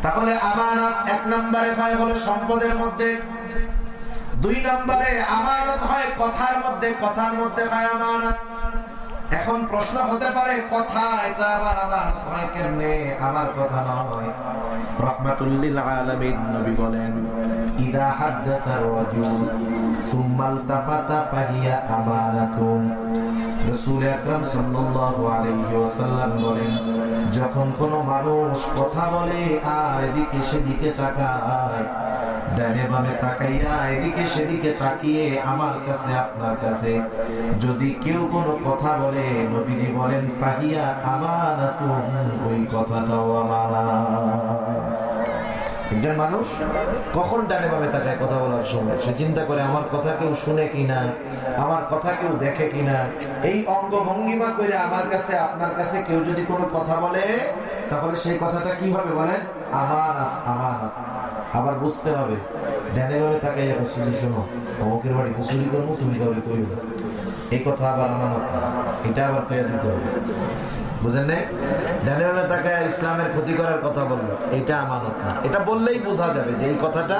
[SPEAKER 1] তাহলে আমানত 1 নম্বরে হয় হলো সম্পদের মধ্যে, 2 নম্বরে আমানত হয় কথার মধ্যে, কথার মধ্যে হয় আমানত। এখন প্রশ্ন হতে পারে, কথা এটা আবার আমানত হয় কেমনে? আমার কথা নয়, রাহমাতুল লিল আলামিন নবী বলেন, ইদা হাদাথা রাজুল সুম্মা ইলতাফাতা ফাহিয়া আমানাতুন। রাসূল আকরাম সাল্লাল্লাহু আলাইহি ওয়াসাল্লাম বলেন, যখন কোন মানুষ কথা বলে আর এদিকে সেদিকে তাকায়, ডানে বামে তাকাইয়া এদিকে সেদিকে তাকিয়ে আমার কাছে আপনার কাছে যদি কেউ কোনো কথা বলে, নবীজি বলেন, ফাহিয়া আমানাতুন, ওই কথাটাও আমানত। একজন মানুষ কখন ডানে বামে তাকায় কথা বলার সময়, সে চিন্তা করে আমার কথা কেউ শুনে কিনা, আমার কথা কেউ দেখে কিনা। এই অঙ্গ ভঙ্গিমা করে আমার কাছে আপনার কাছে কেউ যদি কোনো কথা বলে, তাহলে সেই কথাটা কি হবে বলেন? আমানত, আমানত। আবার বুঝতে হবে, ডানে বামে তাকাইয়া বসে, শোনো, অমুকের বাড়িতে চুরি করবো, তুমি কাউকে করিও না, এই কথা আবার আমানত না, এটা আবার পেয়ে দিতে হবে। বুঝেন নাই? ডানে বামে তাকায় ইসলামের ক্ষতি করার কথা বললো, এটা আমানত না। এটা বললেই বোঝা যাবে যে এই কথাটা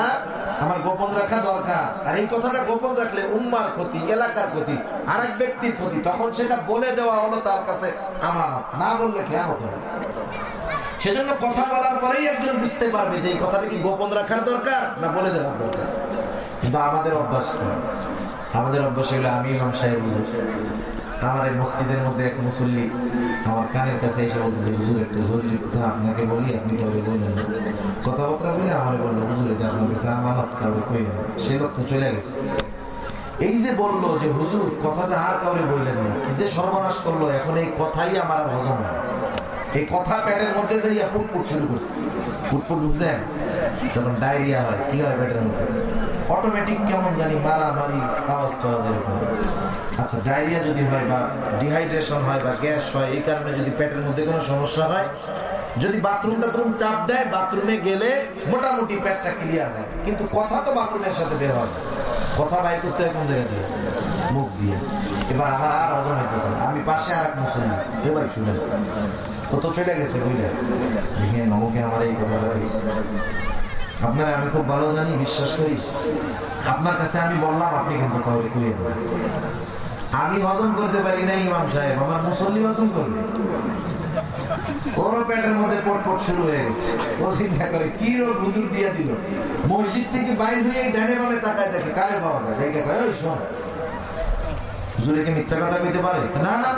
[SPEAKER 1] আমার গোপন রাখা দরকার, আর এই কথাটা গোপন রাখলে উম্মার ক্ষতি, এলাকার ক্ষতি, আরেক ব্যক্তির ক্ষতি। তখন সেটা বলে দেওয়া হলো তার কাছে আমানত, না বললে কিয়ামত হবে। সেজন্য কথা বলার পরেই একজন বুঝতে পারবে যে এই কথাটা কি গোপন রাখার দরকার না বলে দেওয়ার দরকার। কিন্তু আমাদের অভ্যাস কি? আমাদের অভ্যাস হলো, আমি ইমাম সাহেব হুজুর, আমার এই মসজিদের মধ্যে এক মুসল্লি আমার কানের কাছে এসে বলতেছে, হুজুর একটা জরুরি কথা আপনাকে বলি, আপনি কাউকে বললেন না। কথাবার্তা বলে আমার বললো, হুজুর এটা আপনার কাছে আমানত, কাউকে কইলেন না। সে লোক তো চলে গেছে। এই যে বললো যে হুজুর কথাটা আর কাউকে বললেন না, কি যে সর্বনাশ করলো। এখন এই কথাই আমার আর হজম হয় না। এই কথা পেটের মধ্যে যাইয়া ফুটফুট শুরু করছে। ফুটফুট বুঝছেন? যখন ডায়রিয়া হয় কি হয় পেটের মধ্যে? অটোমেটিক কেমন জানি মারামারি আওয়াজ টাওয়াজ এরকম। আচ্ছা, ডায়রিয়া যদি হয় বা ডিহাইড্রেশন হয় বা গ্যাস হয়, এই কারণে যদি পেটের মধ্যে কোনো সমস্যা হয়, যদি বাথরুম চাপ দেয়, বাথরুমে গেলে মোটামুটি পেটটা ক্লিয়ার হয়। কিন্তু কথা তো বাথরুমের সাথে বের হয়, কথা বাইর করতে হয় কোন জায়গা দিয়ে? মুখ দিয়ে। এবার আমার আর হজম হইতেছে না। আমি পাশে আর এক মুসল্লি, এবার শুনেন, কত চলে গেছে বুঝলেন, দেখেন অমুকে আমার এই কথাটা হয়েছে। আপনারা আমি খুব ভালো জানি, বিশ্বাস করি। আপনার কাছে আমি বললাম, আপনি কিন্তু কাউকে কইয়ে দেবেন। আমি হজম করতে পারি না ইমাম সাহেব, আমার মুসল্লি হজম করবে। ওর পেটের মধ্যে পটপট শুরু হয়ে গেছে। ও চিন্তা করে কি রোগ হুজুর দিয়ে দিল। মসজিদ থেকে বাইরে হয়ে ডানে বামে তাকায় দেখে কারে পাওয়া যায়, দেখে কয় ওই শোন, হুজুরে কি মিথ্যা কথা কইতে পারে? না না,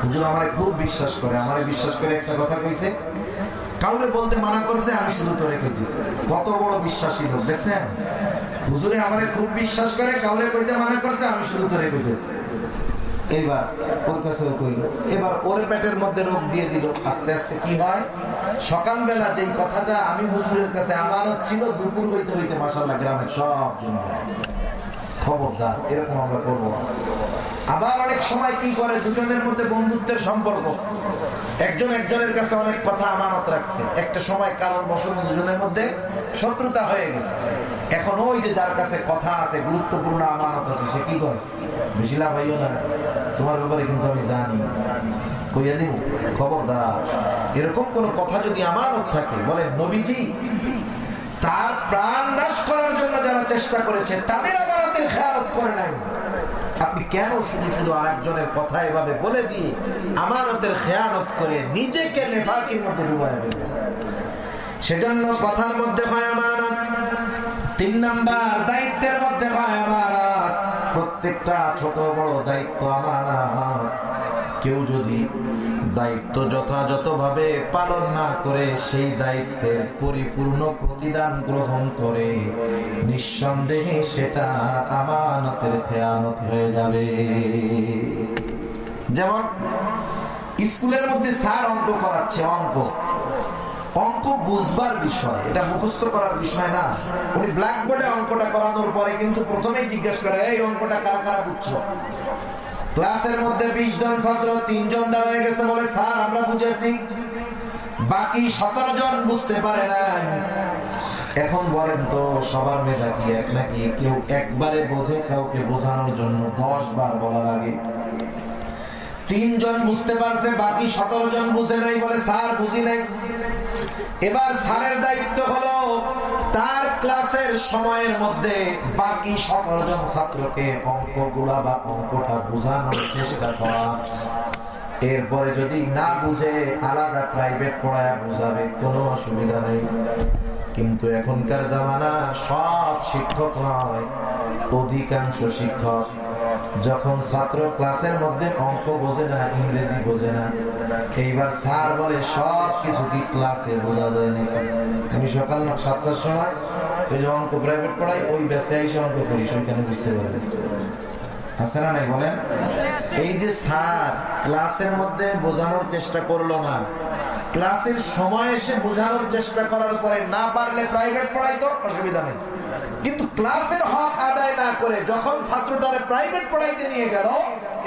[SPEAKER 1] হুজুর আমারে খুব বিশ্বাস করে, আমারে বিশ্বাস করে একটা কথা কইছে, কাউরে বলতে মানা করছে, আমি শুধু তোরে কইতেছি। কত বড় বিশ্বাসী লোক দেখছেন? হুজুরে আমারে খুব বিশ্বাস করে, কাউরে কইতে মানা করছে, আমি শুধু তোরে কইতেছি। এবার ওর কাছেও কইল, এবার ওর পেটের মধ্যে রোগ দিয়ে দিল। আস্তে আস্তে কি হয়, সকালবেলা যেই কথাটা আমি হুজুরের কাছে আমানত ছিল, দুপুর হইতে হইতে মাশাআল্লাহ গ্রামের সব জমি যায়। খবরদার, এরকম আমরা করবো না। আবার অনেক সময় কি করে, দুজনের মধ্যে বন্ধুত্বের সম্পর্ক, একজন একজনের কাছে অনেক কথা আমানত রাখছে, একটা সময় কারণ বশত দুজনের মধ্যে শত্রুতা হয়ে গেছে। এখন ওই যে যার কাছে কথা আছে, গুরুত্বপূর্ণ আমানত আছে, সে কি করে, বেশি লাভ হইও না, তোমার ব্যাপারে কিন্তু আমি জানি, কইয়া দিব। খবরদার, এরকম কোন কথা যদি আমানত থাকে, বলেন নবীজি তার প্রাণ নাশ করার জন্য যারা চেষ্টা করেছে, তাদের আমানতের খেয়ালত করে নাই। আপনি কেন শুধু শুধু আরেকজনের কথা এভাবে বলে দিয়ে আমানতের খেয়ানত করে নিজেকে নেফাকের মধ্যে ডুবায় ফেলবেন? সেজন্য কথার মধ্যে হয় আমানত, 3 নাম্বার দায়িত্বের মধ্যে হয় আমানত। প্রত্যেকটা ছোট বড় দায়িত্ব আমানত। কেউ যদি দায়িত্ব যথাযথভাবে পালন না করে সেই দায়িত্বের পরিপূর্ণ প্রতিদান গ্রহণ করে, নিঃসন্দেহে সেটা আমানতের খেয়ানত হয়ে যাবে। যেমন স্কুলের মধ্যে স্যার অঙ্ক করাচ্ছে, অঙ্ক বুঝবার বিষয়, এটা মুখস্থ করার বিষয় না। উনি ব্ল্যাকবোর্ডে অঙ্কটা করানোর পরে কিন্তু প্রথমেই জিজ্ঞেস করে, এই অঙ্কটা কারা কারা বুঝছো? ক্লাসের মধ্যে 20 জন ছাত্র, 3 জন দাঁড়িয়ে গেছে, বলে স্যার আমরা বুঝেছি, বাকি 17 জন বুঝতে পারে নাই। এখন বলেন তো সবার মেধা কি এক নাকি? কেউ একবারে বোঝে, কাউকে বোঝানোর জন্য 10 বার বলা লাগে। 3 জন বুঝতে পারছে, বাকি 17 জন বুঝে নাই, বলে স্যার বুঝি নাই। এবার স্যারের দায়িত্ব হলো তার ক্লাসের সময়ের মধ্যে বাকি 17 জন ছাত্রকে অঙ্কগুলা বা অঙ্কটা বোঝানোর চেষ্টা করা। এরপরে যদি না বুঝে আলাদা প্রাইভেট পড়ায় বোঝাবে, কোনো অসুবিধা নেই। কিন্তু এখনকার জামানা সব শিক্ষক নয়, অধিকাংশ শিক্ষক যখন ছাত্র ক্লাসের মধ্যে অঙ্ক বোঝে না, ইংরেজি বোঝে না, এইবার স্যার বলে সব কিছু কি ক্লাসে বোঝা যায় না। আমি সকাল 7টার সময় ওই যে অঙ্ক প্রাইভেট পড়াই, ওই বেসে এসে অঙ্ক করি, সেখানে বুঝতে পারবে। আছে না নাই বলেন? এই যে স্যার ক্লাসের মধ্যে বোঝানোর চেষ্টা করলো না, ক্লাসের সময় এসে বোঝানোর চেষ্টা করার পরে না পারলে প্রাইভেট পড়াই তো অসুবিধা নেই, কিন্তু ক্লাসের হক আদায় না করে যখন ছাত্রটারে প্রাইভেট পড়াইতে নিয়ে গেল,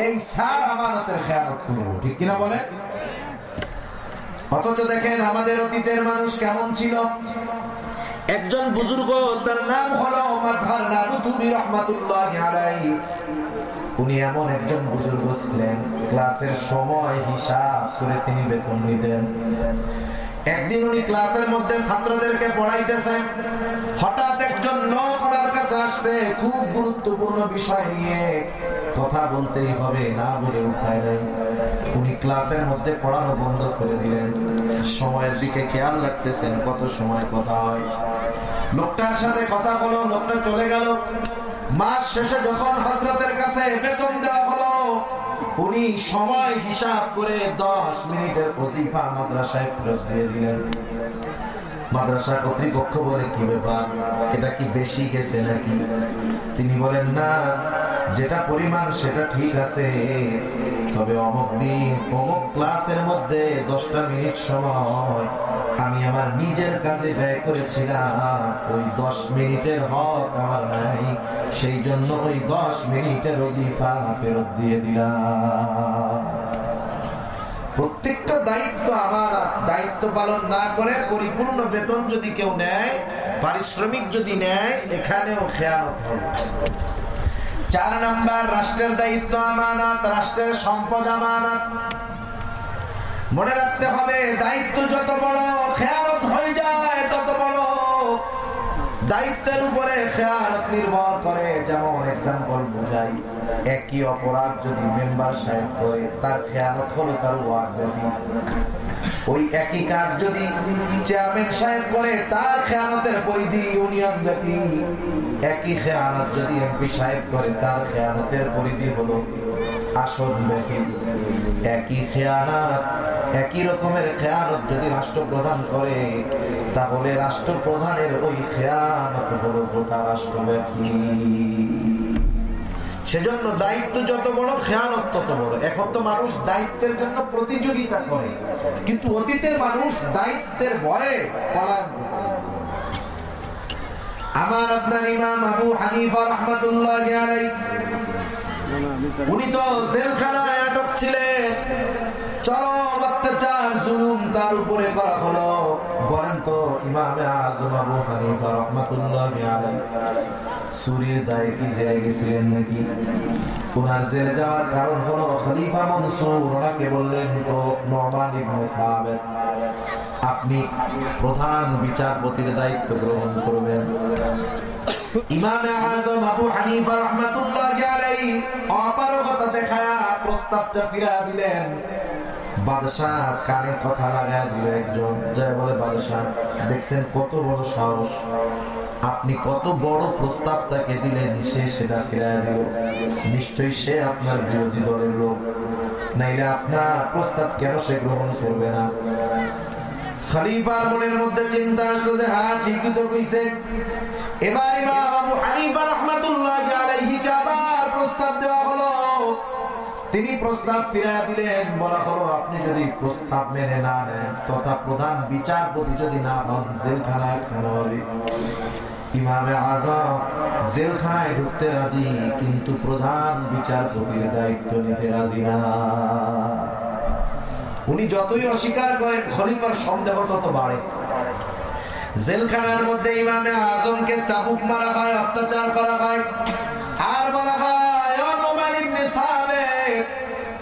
[SPEAKER 1] এই স্যার আমানতের খেয়ানত করলো, ঠিক কিনা বলে? অথচ দেখেন আমাদের অতীতের মানুষ কেমন ছিল। একজন বুজুর্গ, তার নাম হলো মাজহার নানুতুবি রাহমাতুল্লাহি আলাইহি। উনি এমন একজন বুজুর্গ ছিলেন, ক্লাসের সময় হিসাব করে তিনি বেতন নিতেন। একদিন উনি ক্লাসের মধ্যে ছাত্রদেরকে পড়াইতেছেন, হঠাৎ একজন লোক ওনার কাছে আসছে, খুব গুরুত্বপূর্ণ বিষয় নিয়ে কথা বলতেই হবে, না বলে উপায় নাই। উনি ক্লাসের মধ্যে পড়ানো বন্ধ করে দিলেন, সময়ের দিকে খেয়াল রাখতেছেন কত সময় কথা হয়। লোকটার সাথে কথা বলো, লোকটা চলে গেল। মাস শেষে যখন হযরতের কাছে বেতন দেওয়া হলো, উনি সময় হিসাব করে 10 মিনিটের ওজিফা মাদ্রাসায় ফেরত দিয়ে দিলেন। মাদ্রাসা কর্তৃপক্ষ বলে, কি ব্যাপার, এটা কি বেশি গেছে নাকি? তিনি বলেন, না, যেটা পরিমাণ সেটা ঠিক আছে, তবে অমুক দিন অমুক ক্লাসের মধ্যে 10টা মিনিট সময় আমি আমার নিজের কাজে ব্যয় করেছিলাম, ওই 10 মিনিটের হক আমার নাই, সেই জন্য ওই 10 মিনিটের ওজিফা ফেরত দিয়ে দিলাম। প্রত্যেকটা দায়িত্ব আমার, দায়িত্ব পালন না করে পরিপূর্ণ বেতন যদি কেউ নেয়, পারিশ্রমিক যদি নেয়, এখানেও খেয়ানত হবে। 4 নাম্বার রাষ্ট্রের দায়িত্ব আমানত, রাষ্ট্রের সম্পদ আমানত। মনে রাখতে হবে দায়িত্ব যত বড় খেয়ানত হয়ে যায় তত বড়। দায়িত্বের উপরে খেয়ানত নির্ভর করে। যেমন এক্সাম্পল বোঝাই, একই অপরাধ যদি মেম্বার সাহেব করে তার খেয়ানত হলো তার ওয়ার্ড ব্যাপী। ওই একই কাজ যদি চেয়ারম্যান সাহেব করে তার খেয়ানতের পরিধি ইউনিয়ন ব্যাপী। একই খেয়ানত যদি এমপি সাহেব করে তার খেয়ানতের পরিধি হলো আসন ব্যাপী। একই খেয়ানত, একই রকমের খেয়ানত যদি রাষ্ট্রপ্রধান করে তাহলে রাষ্ট্রপ্রধানের ওই খেয়ানত হলো গোটা রাষ্ট্রব্যাপী। সেজন্য দায়িত্ব যত বড় খেয়ানত তত বড়। এখন তো মানুষ দায়িত্বের জন্য প্রতিযোগিতা করে, কিন্তু অতীতের মানুষ দায়িত্বের ভয়ে পলায়ন করত। আমার আপনার ইমাম আবু হানিফা রাহমাতুল্লাহি আলাইহি, উনি তো জেলখানায় আটক ছিলেন। চরম অত্যাচার জুলুম তার উপরে করা হলো। বলেন তো ইমামে আযম আবু হানিফা রাহমাতুল্লাহি আলাইহি চুরির দায়ে কি জেলে গেছিলেন নাকি? ওনার জেলে যাওয়ার কারণ হলো খলিফা মনসুর ওনাকে বললেন, ও নুমান ইবনে সাবিত, আপনি প্রধান বিচারপতির দায়িত্ব গ্রহণ করবেন। ইমামে আযম আবু হানিফা রাহমাতুল্লাহি আলাইহি অপারগতা দেখায়া প্রস্তাবটা ফিরিয়ে দিলেন। বাদশাহ কানে কথা লাগায় দিল একজন, যায় বলে, বাদশাহ দেখছেন কত বড় সাহস, আপনি কত বড় প্রস্তাব তাকে দিলেন, সে সেটা ফিরিয়ে দিল। নিশ্চয়ই সে আপনার বিরোধী দলের লোক, নাইলে আপনার প্রস্তাব কেন সে গ্রহণ করবে না? খলিফার মনের মধ্যে চিন্তা আসলো যে হ্যাঁ ঠিকই তো কইছে। এবার ইমাম আবু হানিফা রাহমাতুল্লাহি আলাইহি কে আবার প্রস্তাব দেওয়া হলো। তিনি প্রস্তাব ফিরিয়ে দিলেন। বলা হলো, আপনি যদি প্রস্তাব মেনে না নেন তথা প্রধান বিচারপতি যদি না হন, জেলখানায় আটকানো হবে। ইমামে আযম জেলখানায় ঢুকতে রাজি, কিন্তু প্রধান বিচারপতির দায়িত্ব নিতে রাজি না। উনি যতই অস্বীকার করেন, খলিফার সন্দেহ তত বাড়ে। জেলখানার মধ্যে ইমামে আযমকে চাবুক মারা হয়, অত্যাচার করা হয়, আর বলা হয়, ও নুমান ইবনে সাবিত,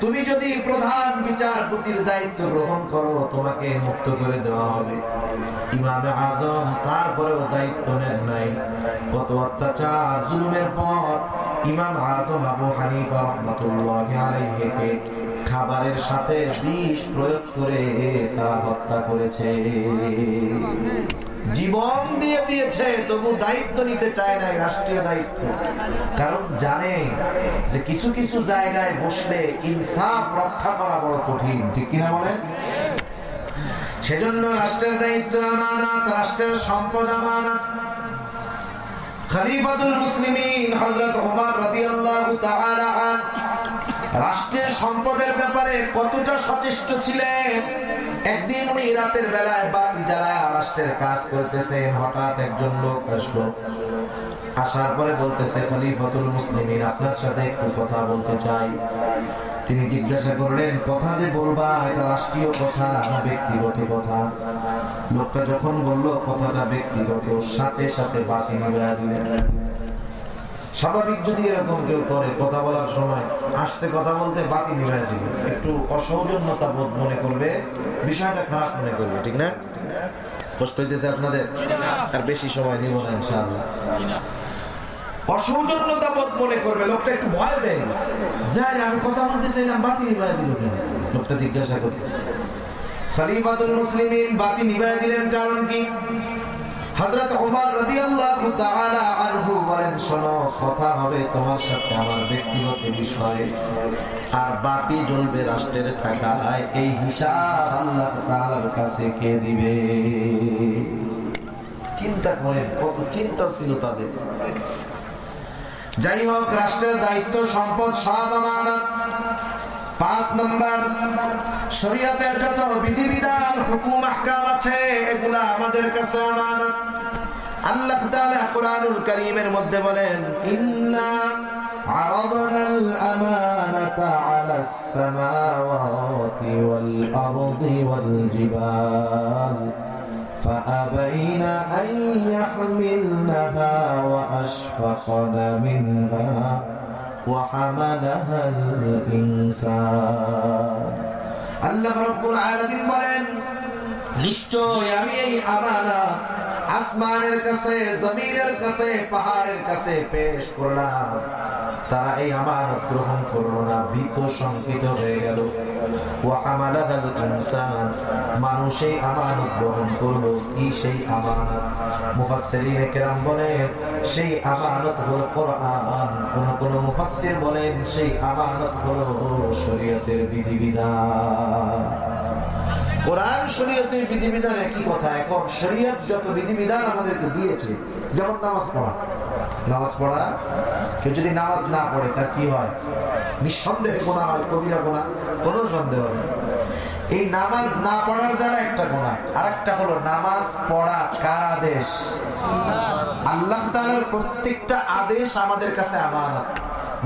[SPEAKER 1] তুমি যদি প্রধান বিচারপতির দায়িত্ব গ্রহণ করো তোমাকে মুক্ত করে দেওয়া হবে। ইমামে আযম তারপরেও দায়িত্ব নেন নাই। কত অত্যাচার জুলুমের পর ইমাম আযম আবু হানিফা রাহমাতুল্লাহি আলাইহি খাবারের সাথে বিষ প্রয়োগ করে তারা হত্যা করেছে। জীবন দিয়ে দিয়েছে, তবু দায়িত্ব নিতে চায় না, রাষ্ট্রীয় দায়িত্ব। কারণ জানে যে কিছু কিছু জায়গায় বসলে ইনসাফ রক্ষা করা বড় কঠিন, ঠিক কিনা বলেন? সেজন্য রাষ্ট্রের দায়িত্ব আমানত, রাষ্ট্রের সম্পদ আমানত। খলিফাতুল মুসলিমিন হযরত ওমর রাদিয়াল্লাহু তাআলা আনহু রাষ্ট্রের সম্পদের ব্যাপারে কতটা সচেষ্ট ছিলেন। একদিন উনি রাতের বেলায় বাতি জ্বালায় রাষ্ট্রের কাজ করতেছেন। হঠাৎ একজন লোক আসলো। আসার পরে বলতেছে, খলিফাতুল মুসলিমিন, আপনার সাথে একটু কথা বলতে চাই। তিনি জিজ্ঞাসা করলেন, কথা যে বলবা এটা রাষ্ট্রীয় কথা না ব্যক্তিগত কথা? লোকটা যখন বলল কথাটা ব্যক্তিগত, সাথে সাথে বাতি নিভিয়ে দিলেন। স্বাভাবিক যদি এরকম কেউ করে, কথা বলার সময় আসছে কথা বলতে বাতি নিভিয়ে দিল, একটু অসৌজন্যতা বোধ মনে করবে, বিষয়টা খারাপ মনে করবে, ঠিক না? কষ্ট হইতেছে আপনাদের? আর বেশি সময় নিব না ইনশাআল্লাহ। অসৌজন্যতা বোধ মনে করবে, লোকটা একটু ভয় পেয়ে গেছে, যাই আমি কথা বলতে চাইলাম বাতি নিভিয়ে দিল কেন? লোকটা জিজ্ঞাসা করতেছে। খলিফাতুল মুসলিমিন বাতি নিভিয়ে দিলেন, কারণ কি? হযরত ওমর রাদিয়াল্লাহু তাআলা আনহু বলেন, শোনো, কথা হবে তোমার সাথে আমার ব্যক্তিগত বিষয়ে, আর বাতি জ্বলবে রাষ্ট্রের টাকায়, এই হিসাব আল্লাহ তাআলার কাছে কে দিবে? চিন্তা করেন কত চিন্তা ছিল তাদের। যাই হোক, রাষ্ট্রের দায়িত্ব, সম্পদ সব আমানত। 5 নম্বর, শরীয়তের যত বিধিবিধান, হুকুম আহকাম আছে এগুলা আমাদের কাছে আমানত। আল্লাহ তাআলা কুরআনুল কারীমের মধ্যে বলেন, ইন্না আরাদনাল আমানাতা আলাস সামাওয়াতি ওয়াল আরদি ওয়াল জিবাল فأبين أن يحملنها وأشفقن منها وحملها الإنسان আল্লাহ রাব্বুল আলামিন বলেন, নিশ্চয় আমি এই আমানত আসমানের কাছে, জমিনের কাছে, পাহাড়ের কাছে পেশ করলাম। তারা এই আমানত গ্রহণ করলো না, ভীত শঙ্কিত হয়ে গেল। ওয়া হামালাহাল ইনসান, মানুষ এই আমানত গ্রহণ করলো। কি সেই আমানত? মুফাসসিরিনে কেরাম বলেন সেই আমানত হলো কোরআন। কোন মুফাসসির বলেন সেই আমানত হলো শরীয়তের বিধিবিধান। কোরআন শরীয়তের বিধিবিধান একই কথা। এখন শরীয়ত যত বিধিবিধান আমাদেরকে দিয়েছে, যেমন নামাজ পড়া, কেউ যদি নামাজ না পড়ে তার কি হয়? নিঃসন্দেহে গুনাহ হয়, কবিরা গুনাহ, কোনো সন্দেহ নেই। এই নামাজ না পড়ার দ্বারা একটা গুনাহ, আরেকটা হলো নামাজ পড়া কার আদেশ? আল্লাহ তাআলার প্রত্যেকটা আদেশ আমাদের কাছে আমানত।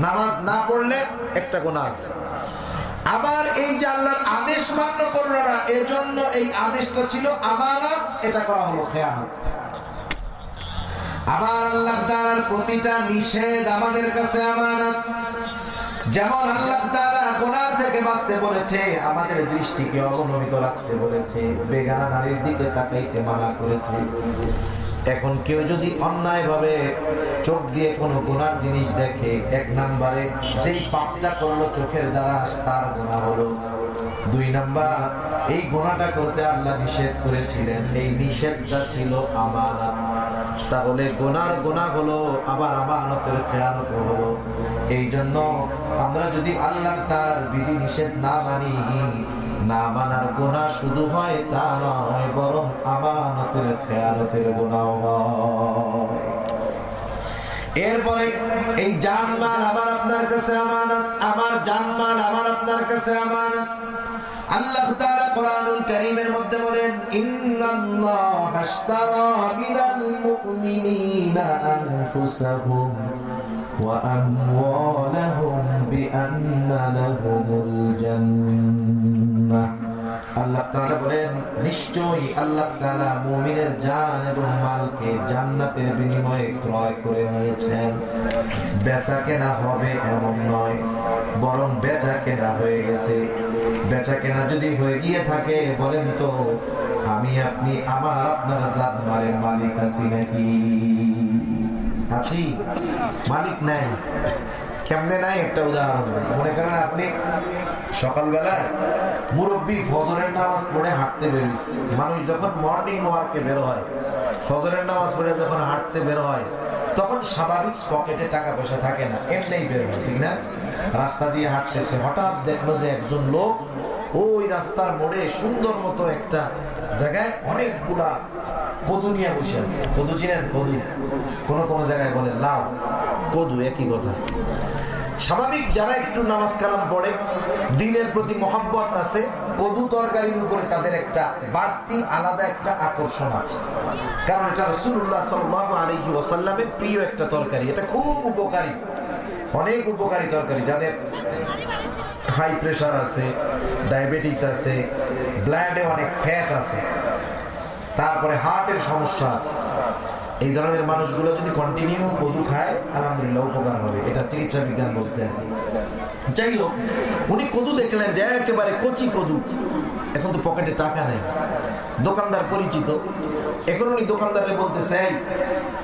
[SPEAKER 1] নামাজ না পড়লে একটা গুনাহ আছে। আবার এই যে আল্লাহর আদেশ মান্য করলো না, এজন্য এই আদেশটা ছিল আমানত, এটা করা হলো খেয়ানত। আবার আল্লাহ তাআলার প্রতিটা নিষেধ আমাদের কাছে আমানত। যেমন আল্লাহ তাআলা গুনাহ থেকে বাঁচতে বলেছে, আমাদের দৃষ্টিকে অবনমিত রাখতে বলেছে, বেগানা নারীর দিকে তাকাইতে মানা করেছে। এখন কেউ যদি অন্যায়ভাবে চোখ দিয়ে কোনো গুনার জিনিস দেখে, এক নম্বরে যেই পাপটা করলো চোখের দ্বারা তার গুনাহ হলো। দুই নাম্বার, এই গুনাহটা করতে আল্লাহ নিষেধ করেছিলেন, এই নিষেধটা ছিল আমানত। তাহলে গুনাহ হলো, আবার আমানতের খেয়ানত হলো। এই জন্য আমরা যদি আল্লাহ তার বিধি নিষেধ না মানি, না মানার গুনাহ শুধু হয় তা নয়, বরং আমানতের খেয়ানতের গুনাহ হয়। এরপরে এই জানমাল আমার আপনার কাছে আমানত, আমার জানমাল আমার আপনার কাছে আমানত। আল্লাহ তাআলা কোরআনুল কারীমের মধ্যে বলেন, ইন্নাল্লাহা আশতারা মিনাল মুমিনিনা আনফুসাহুম ওয়া আমওয়ালাহুম বিআন্না লাহুমুল জান্নাহ। আল্লাহ তাআলা বলেন, নিশ্চয়ই আল্লাহ তাআলা মুমিনের জান এবং মালকে জান্নাতের বিনিময়ে ক্রয় করে নিয়েছেন। বেচা কেনা হবে এমন নয়, বরং বেচা কেনা হয়ে গেছে। বেচা কেনা যদি হয়ে গিয়ে থাকে, বলেন তো আমি আপনি আমার আপনার জানমালের মালিক আছি নাকি? আছি? মালিক নাই। কেমনে নাই? একটা উদাহরণ মনে করেন, আপনি সকালবেলায় মুরব্বী ফজরের নামাজ পড়ে হাঁটতে বেরোচ্ছে। মানুষ যখন মর্নিং ওয়ার্কে বের হয়, ফজরের নামাজ পড়ে যখন হাঁটতে বের হয়, তখন স্বাভাবিক পকেটে টাকা পয়সা থাকে না, এমনিই বের হয়, ঠিক না? রাস্তা দিয়ে হাঁটতেছে, হঠাৎ দেখলো যে একজন লোক ওই রাস্তার মোড়ে সুন্দর মতো একটা জায়গায় অনেকগুলা কদু নিয়ে বসে আছে। কদু চিনেন? কদু কোন জায়গায় বলে লাউ, কদু একই কথা। স্বাভাবিক যারা একটু নামাজ কালাম পড়ে, দ্বীনের প্রতি মহব্বত আছে, কদু তরকারির উপরে তাদের একটা বাড়তি আলাদা একটা আকর্ষণ আছে। কারণ এটা রাসূলুল্লাহ সাল্লাল্লাহু আলাইহি ওয়াসাল্লামের প্রিয় একটা তরকারি। এটা খুব উপকারী, অনেক উপকারী তরকারি। যাদের হাই প্রেশার আছে, ডায়াবেটিস আছে, ব্লাডে অনেক ফ্যাট আছে, তারপরে হার্টের সমস্যা আছে, এই ধরনের মানুষগুলো যদি কন্টিনিউ কদু খায়, আলহামদুলিল্লাহ উপকার হবে। এটা চিকিৎসা বিজ্ঞান বলছে। যাই হোক, উনি কদু দেখলেন যে একেবারে কচি কদু। এখন তো পকেটে টাকা নেই, দোকানদার পরিচিত। এখন উনি দোকানদারে বলতেছে,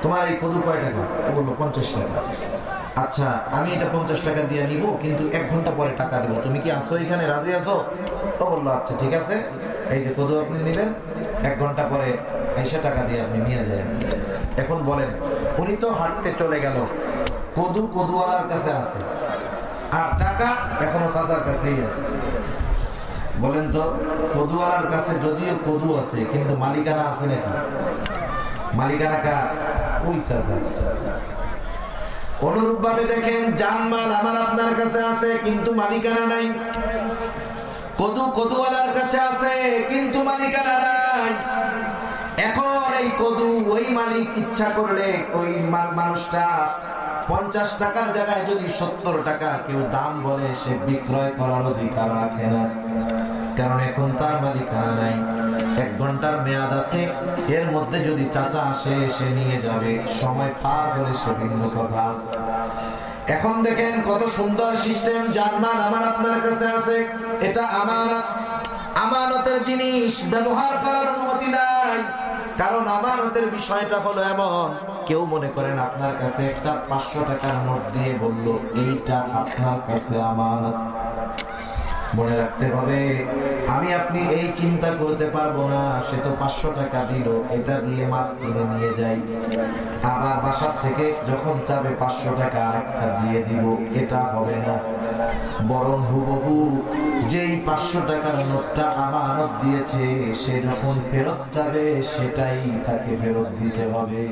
[SPEAKER 1] তোমার এই কদু কয় টাকা? ও বললো 50 টাকা। আচ্ছা, আমি এটা 50 টাকা দিয়ে নিব, কিন্তু 1 ঘন্টা পরে টাকা দিব, তুমি কি আসো এখানে? রাজি আছো? তো বললো আচ্ছা ঠিক আছে, এই যে কদু আপনি নিলেন, 1 ঘন্টা পরে এসে টাকা দিয়ে আপনি নিয়ে যান। এখন বলেন, উনি তো হাঁটতে চলে গেল, কদুওয়ালার কাছে আছে, আর টাকা এখনো চাচার কাছেই আছে। বলেন তো, কদুওয়ালার কাছে যদিও কদু আছে, কিন্তু মালিকানা আছে নাকি? মালিকানা কার? ওই চাচা। অনুরূপ ভাবে দেখেন, জানমাল আমার আপনার কাছে আছে, কিন্তু মালিকানা নাই। কদুওয়ালার কাছে আছে, কিন্তু মালিকানা নাই। এখন এই কদু ওই মালিক ইচ্ছা করলে ওই মানুষটা 50 টাকার জায়গায় যদি 70 টাকা কেউ দাম বলে, সে বিক্রয় করার অধিকার রাখে না। কারণ এখন তার মালিকানা নাই। 1 ঘন্টার মেয়াদ আছে, এর মধ্যে যদি চাচা আসে, সে নিয়ে যাবে। সময় পার হলে সে ভিন্ন কথা। এখন দেখেন কত সুন্দর সিস্টেম। জানমাল আমার আপনার কাছে আছে, এটা আমানত। আমানতের জিনিস ব্যবহার করার অনুমতি নাই। কারণ আমানতের বিষয়টা হলো এমন, কেউ মনে করেন আপনার কাছে একটা 500 টাকার নোট দিয়ে বলল এইটা আপনার কাছে আমানত। মনে রাখতে হবে, আমি আপনি এই চিন্তা করতে পারবো না সে তো 500 টাকা দিল, এটা দিয়ে মাছ কিনে নিয়ে যাই, আবার বাসার থেকে যখন চাবে 500 টাকা একটা দিয়ে দিব, এটা হবে না। বরং হুবহু যেই 500 টাকার নোটটা আমানত দিয়েছে সে যখন ফেরত যাবে সেটাই তাকে ফেরত দিতে হবে।